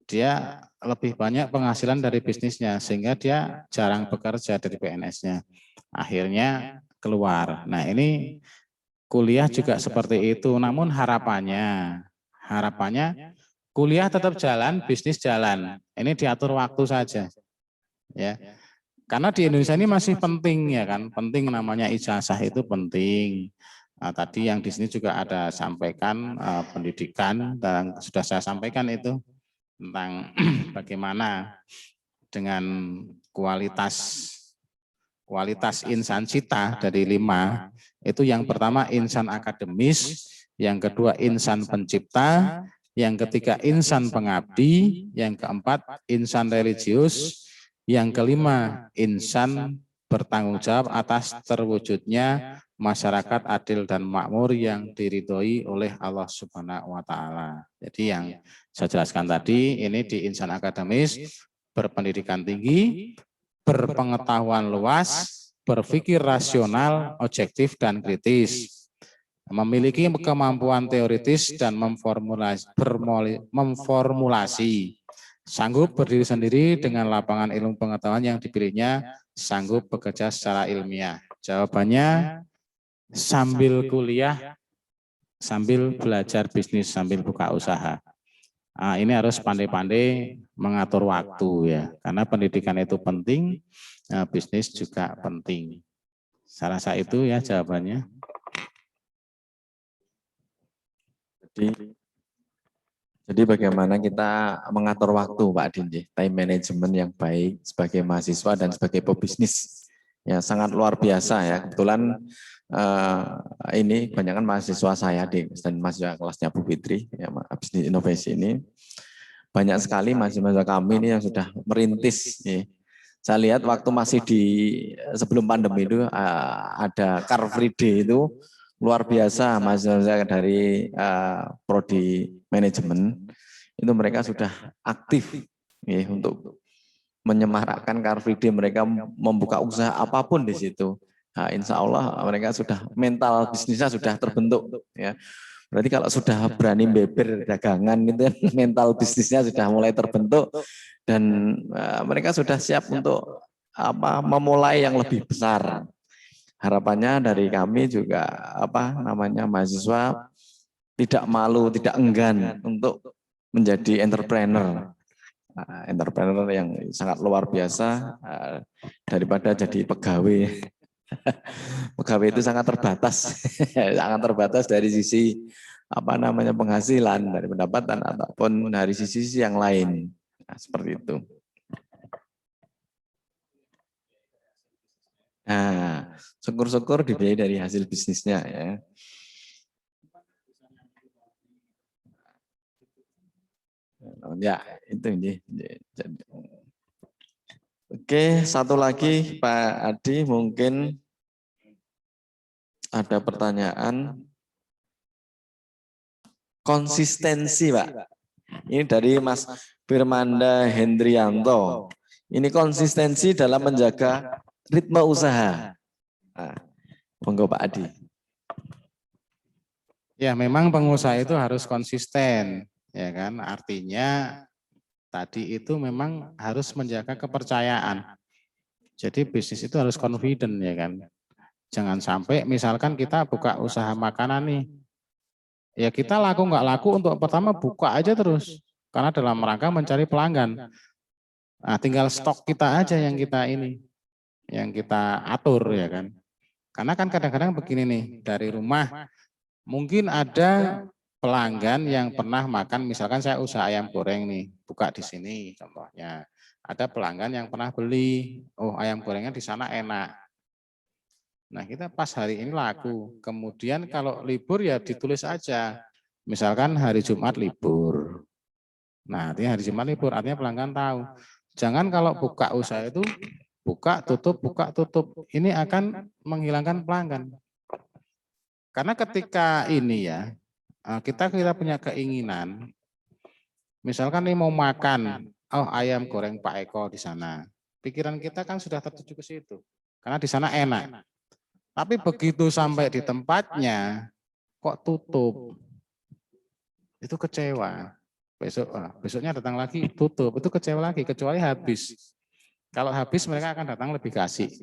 E: dia lebih banyak penghasilan dari bisnisnya sehingga dia jarang bekerja dari PNS-nya, akhirnya keluar. Nah ini kuliah juga seperti itu, namun harapannya kuliah tetap jalan, bisnis jalan. Ini diatur waktu saja. Ya. Karena di Indonesia ini masih penting ya kan, penting namanya ijazah itu penting. Nah, tadi yang di sini juga ada sampaikan pendidikan dan sudah saya sampaikan itu tentang bagaimana dengan kualitas insan cita dari 5 itu, yang pertama insan akademis, yang kedua insan pencipta, yang ketiga insan pengabdi, yang keempat insan religius, yang kelima insan bertanggung jawab atas terwujudnya masyarakat adil dan makmur yang diridhoi oleh Allah Subhanahu wa taala. Jadi yang saya jelaskan tadi ini di insan akademis, berpendidikan tinggi, berpengetahuan luas, berpikir rasional, objektif dan kritis, memiliki kemampuan teoritis dan memformulasi, sanggup berdiri sendiri dengan lapangan ilmu pengetahuan yang dipilihnya, sanggup bekerja secara ilmiah. Jawabannya sambil kuliah, sambil belajar bisnis, sambil buka usaha. Ini harus pandai-pandai mengatur waktu ya, karena pendidikan itu penting, bisnis juga penting. Saya rasa itu ya jawabannya.
D: Jadi bagaimana kita mengatur waktu Pak Adin, time management yang baik sebagai mahasiswa dan sebagai pebisnis. Ya sangat luar biasa ya. Kebetulan ini kebanyakan mahasiswa saya dan mahasiswa kelasnya Bu Fitri, ya, bisnis inovasi ini. Banyak sekali mahasiswa kami ini yang sudah merintis. Ya. Saya lihat waktu masih sebelum pandemi itu ada Car Free Day itu luar biasa, mahasiswa dari prodi manajemen itu mereka sudah aktif ya, untuk menyemarakkan Car Free Day, mereka membuka usaha apapun di situ. Nah, insya Allah mereka sudah mental bisnisnya sudah terbentuk ya. Berarti kalau sudah berani beber dagangan gitu, mental bisnisnya sudah mulai terbentuk dan mereka sudah siap untuk memulai yang lebih besar. Harapannya dari kami juga mahasiswa tidak malu, tidak enggan untuk menjadi entrepreneur. Entrepreneur yang sangat luar biasa daripada jadi pegawai. Pegawai itu sangat terbatas, sangat terbatas dari sisi penghasilan, dari pendapatan ataupun dari sisi yang lain. Nah, seperti itu. Nah, syukur-syukur dibiayai dari hasil bisnisnya ya. Ya, itu ini. Oke, satu lagi Pak Adi, mungkin ada pertanyaan. Konsistensi, Pak. Ini dari Mas Firmanda Hendrianto. Ini konsistensi dalam menjaga ritme usaha. Nah, monggo Pak Adi.
E: Ya, memang pengusaha itu harus konsisten, ya kan? Artinya tadi itu memang harus menjaga kepercayaan. Jadi bisnis itu harus confident, ya kan? Jangan sampai misalkan kita buka usaha makanan nih, ya kita laku nggak laku untuk pertama buka aja terus, karena dalam rangka mencari pelanggan. Nah, tinggal stok kita aja yang kita atur, ya kan? Karena kan kadang-kadang begini nih, dari rumah mungkin ada pelanggan yang pernah makan, misalkan saya usaha ayam goreng nih, buka di sini contohnya. Ada pelanggan yang pernah beli, oh ayam gorengnya di sana enak. Nah kita pas hari ini laku, kemudian kalau libur ya ditulis aja, misalkan hari Jumat libur. Nah artinya hari Jumat libur, artinya pelanggan tahu. Jangan kalau buka usaha itu buka tutup, ini akan menghilangkan pelanggan. Karena ketika ini ya, kita punya keinginan, misalkan nih mau makan, oh ayam goreng Pak Eko di sana. Pikiran kita kan sudah tertuju ke situ, karena di sana enak. Tapi begitu sampai di tempatnya, kok tutup, itu kecewa. Besoknya datang lagi tutup, itu kecewa lagi, kecuali habis. Kalau habis mereka akan datang lebih kasih.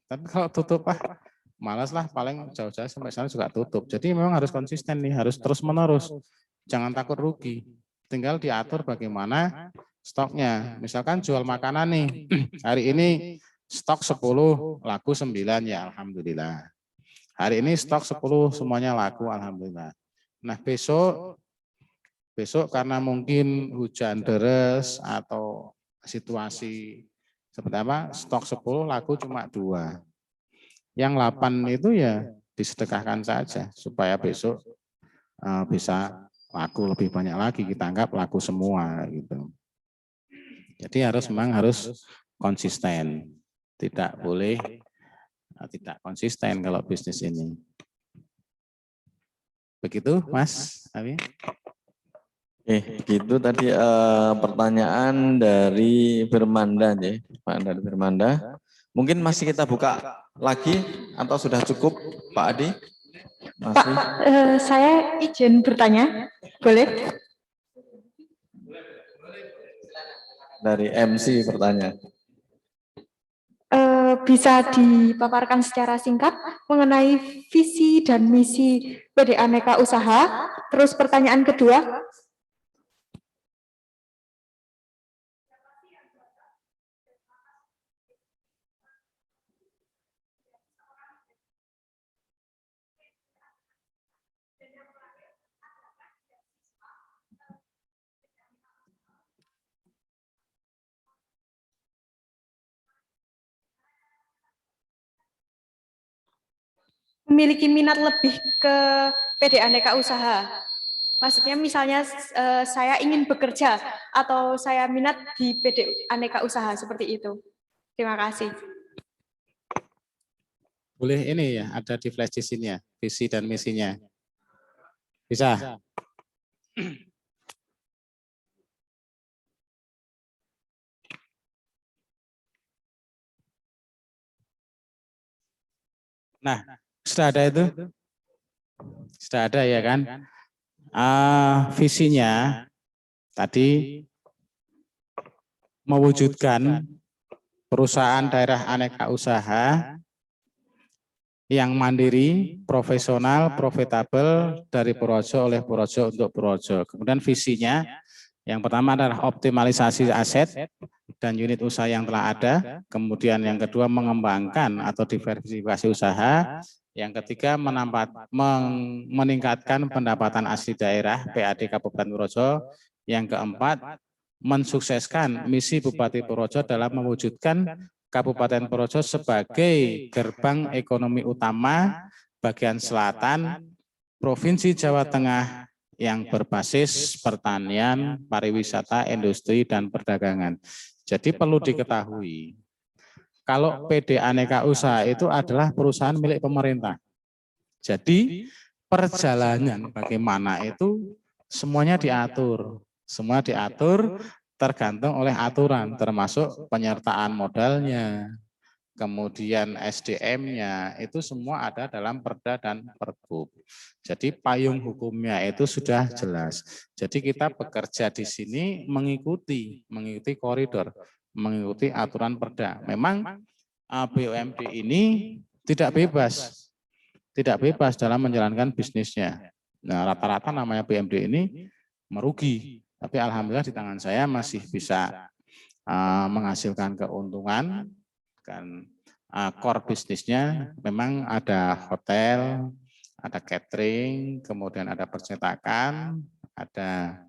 E: Tapi kalau tutup, malas lah, paling jauh-jauh sampai sana juga tutup. Jadi memang harus konsisten nih, harus terus-menerus. Jangan takut rugi. Tinggal diatur bagaimana stoknya. Misalkan jual makanan nih, hari ini stok 10, laku 9 ya alhamdulillah. Hari ini stok 10 semuanya laku alhamdulillah. Nah besok karena mungkin hujan deras atau situasi seperti apa, stok 10 laku cuma 2. Yang 8 itu ya disedekahkan saja supaya besok bisa laku lebih banyak lagi, kita anggap laku semua gitu. Jadi memang harus konsisten. Tidak boleh tidak konsisten kalau bisnis ini. Begitu Mas Abi?
D: Gitu tadi pertanyaan dari Firmanda ya, Pak dari Firmanda. Mungkin masih kita buka lagi atau sudah cukup Pak Adi? Masih?
B: Pak, saya izin bertanya, boleh?
D: Dari MC bertanya.
B: Bisa dipaparkan secara singkat mengenai visi dan misi PD Aneka Usaha. Terus pertanyaan kedua. Memiliki minat lebih ke PD Aneka Usaha. Maksudnya misalnya saya ingin bekerja atau saya minat di PD Aneka Usaha seperti itu. Terima kasih.
E: Boleh ini ya, ada di flash di sini ya, visi dan misinya. Bisa? Nah, sudah ada itu? Sudah ada ya kan? Visinya tadi mewujudkan perusahaan daerah aneka usaha yang mandiri, profesional, profitable dari Purworejo oleh Purworejo untuk Purworejo. Kemudian visinya yang pertama adalah optimalisasi aset dan unit usaha yang telah ada. Kemudian yang kedua mengembangkan atau diversifikasi usaha. Yang ketiga meningkatkan pendapatan asli daerah PAD Kabupaten Purworejo. Yang keempat mensukseskan misi Bupati Purworejo dalam mewujudkan Kabupaten Purworejo sebagai gerbang ekonomi utama bagian selatan Provinsi Jawa Tengah yang berbasis pertanian, pariwisata, industri, dan perdagangan. Jadi perlu diketahui, kalau PD Aneka Usaha itu adalah perusahaan milik pemerintah. Jadi perjalanan bagaimana itu semuanya diatur. Semua diatur tergantung oleh aturan, termasuk penyertaan modalnya, kemudian SDM-nya, itu semua ada dalam Perda dan Pergub. Jadi payung hukumnya itu sudah jelas. Jadi kita bekerja di sini mengikuti koridor, mengikuti aturan Perda. Memang BUMD ini tidak bebas dalam menjalankan bisnisnya. Nah, rata-rata namanya BUMD ini merugi. Tapi alhamdulillah di tangan saya masih bisa menghasilkan keuntungan. Kan core bisnisnya memang ada hotel, ada catering, kemudian ada percetakan, ada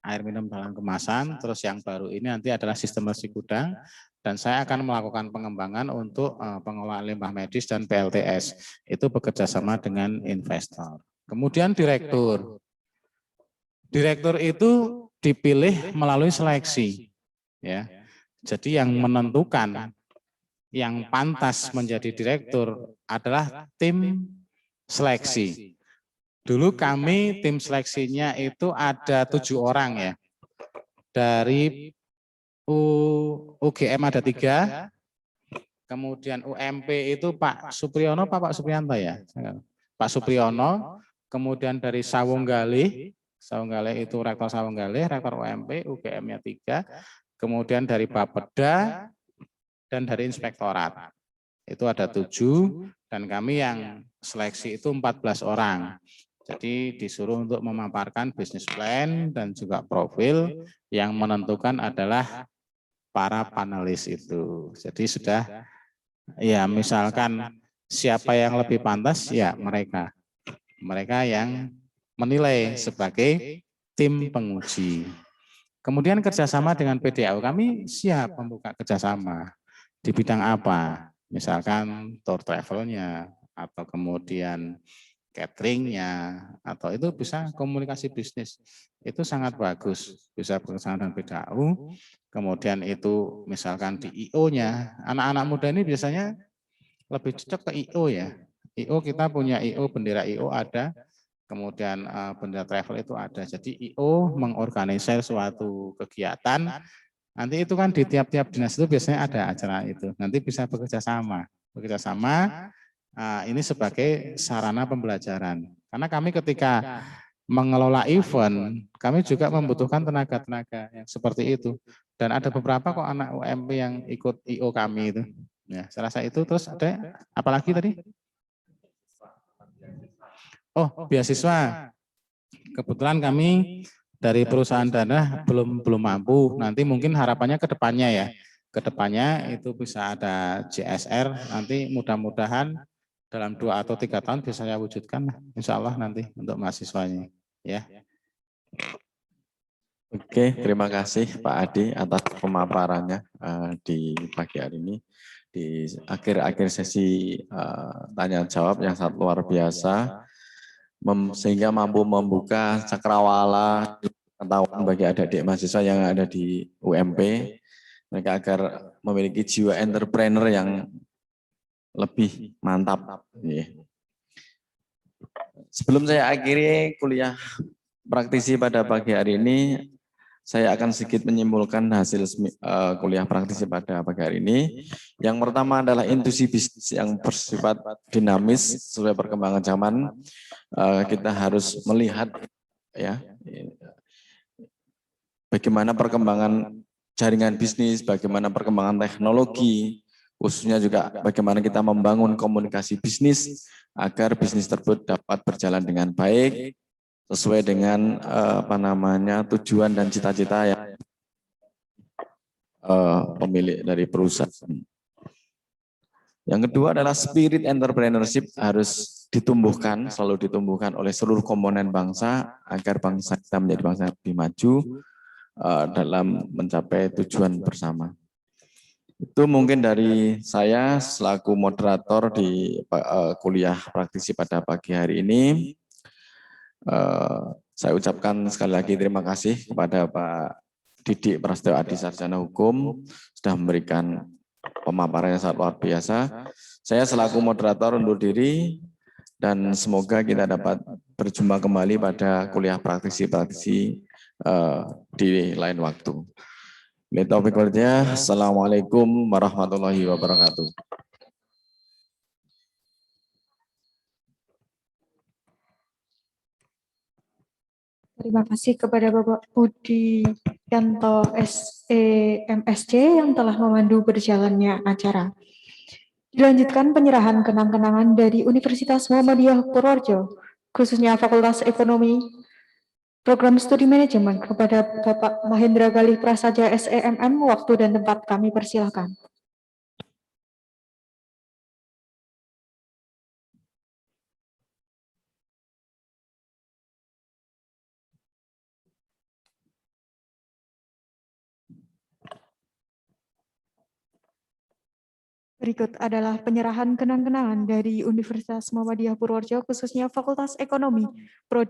E: air minum dalam kemasan, terus yang baru ini nanti adalah sistem nasi gudang, dan saya akan melakukan pengembangan untuk pengelolaan limbah medis dan PLTS, itu bekerja sama dengan investor. Kemudian direktur itu dipilih melalui seleksi, ya. Jadi yang menentukan yang pantas menjadi direktur adalah tim seleksi. Dulu kami tim seleksinya itu ada 7 orang ya. Dari UGM ada 3, kemudian UMP itu Pak Supriyono, Pak Supriyanto ya. Pak Supriyono, kemudian dari Sawunggalih itu rektor Sawunggalih, rektor UMP, UGM-nya 3, kemudian dari Bapeda, dan dari inspektorat. Itu ada 7, dan kami yang seleksi itu 14 orang. Jadi disuruh untuk memaparkan bisnis plan dan juga profil, yang menentukan adalah para panelis itu. Jadi sudah, ya misalkan siapa yang lebih pantas, ya mereka yang menilai sebagai tim penguji. Kemudian kerjasama dengan PDAU, kami siap membuka kerjasama di bidang apa, misalkan tour travelnya, atau kemudian cateringnya, atau itu bisa komunikasi bisnis, itu sangat bagus, bisa bekerjasama dengan PDAU. Kemudian itu misalkan di IO-nya, anak-anak muda ini biasanya lebih cocok ke IO ya. IO kita punya IO, bendera IO ada, kemudian bendera travel itu ada. Jadi IO mengorganisir suatu kegiatan, nanti itu kan di tiap-tiap dinas itu biasanya ada acara itu. Nanti bisa bekerja sama ini sebagai sarana pembelajaran. Karena kami ketika mengelola event, kami juga membutuhkan tenaga-tenaga yang seperti itu. Dan ada beberapa kok anak UMP yang ikut IO kami itu. Ya, saya rasa itu. Terus ada apalagi tadi? Oh, beasiswa. Kebetulan kami dari perusahaan dana belum mampu. Nanti mungkin harapannya ke depannya ya. Ke depannya itu bisa ada CSR. Nanti mudah-mudahan dalam 2 atau 3 tahun bisa saya wujudkan. Insya Allah nanti untuk mahasiswanya. Ya.
D: Oke, terima kasih Pak Adi atas pemaparannya di pagi hari ini. Di akhir sesi tanya jawab yang sangat luar biasa. Sehingga mampu membuka cakrawala pengetahuan bagi adik-adik mahasiswa yang ada di UMP, mereka agar memiliki jiwa entrepreneur yang lebih mantap. Sebelum saya akhiri kuliah praktisi pada pagi hari ini, saya akan sedikit menyimpulkan hasil kuliah praktisi pada pagi hari ini. Yang pertama adalah intuisi bisnis yang bersifat dinamis sesuai perkembangan zaman. Kita harus melihat ya bagaimana perkembangan jaringan bisnis, bagaimana perkembangan teknologi, khususnya juga bagaimana kita membangun komunikasi bisnis agar bisnis tersebut dapat berjalan dengan baik sesuai dengan tujuan dan cita-cita yang pemilik dari perusahaan. Yang kedua adalah spirit entrepreneurship harus ditumbuhkan, selalu ditumbuhkan oleh seluruh komponen bangsa agar bangsa kita menjadi bangsa yang lebih maju dalam mencapai tujuan bersama. Itu mungkin dari saya selaku moderator di kuliah praktisi pada pagi hari ini. Saya ucapkan sekali lagi terima kasih kepada Pak Didik Prasetyo Adi Sarjana Hukum sudah memberikan pemaparan yang sangat luar biasa. Saya selaku moderator undur diri dan semoga kita dapat berjumpa kembali pada kuliah praktisi-praktisi di lain waktu. Assalamualaikum warahmatullahi wabarakatuh.
B: Terima kasih kepada Bapak Budi Yanto SEMSC yang telah memandu berjalannya acara. Dilanjutkan penyerahan kenang-kenangan dari Universitas Muhammadiyah Purworejo, khususnya Fakultas Ekonomi, Program Studi Manajemen kepada Bapak Mahendra Galih Prasaja SEMM. Waktu dan tempat kami persilakan. Berikut adalah penyerahan kenang-kenangan dari Universitas Muhammadiyah Purworejo, khususnya Fakultas Ekonomi, Prodi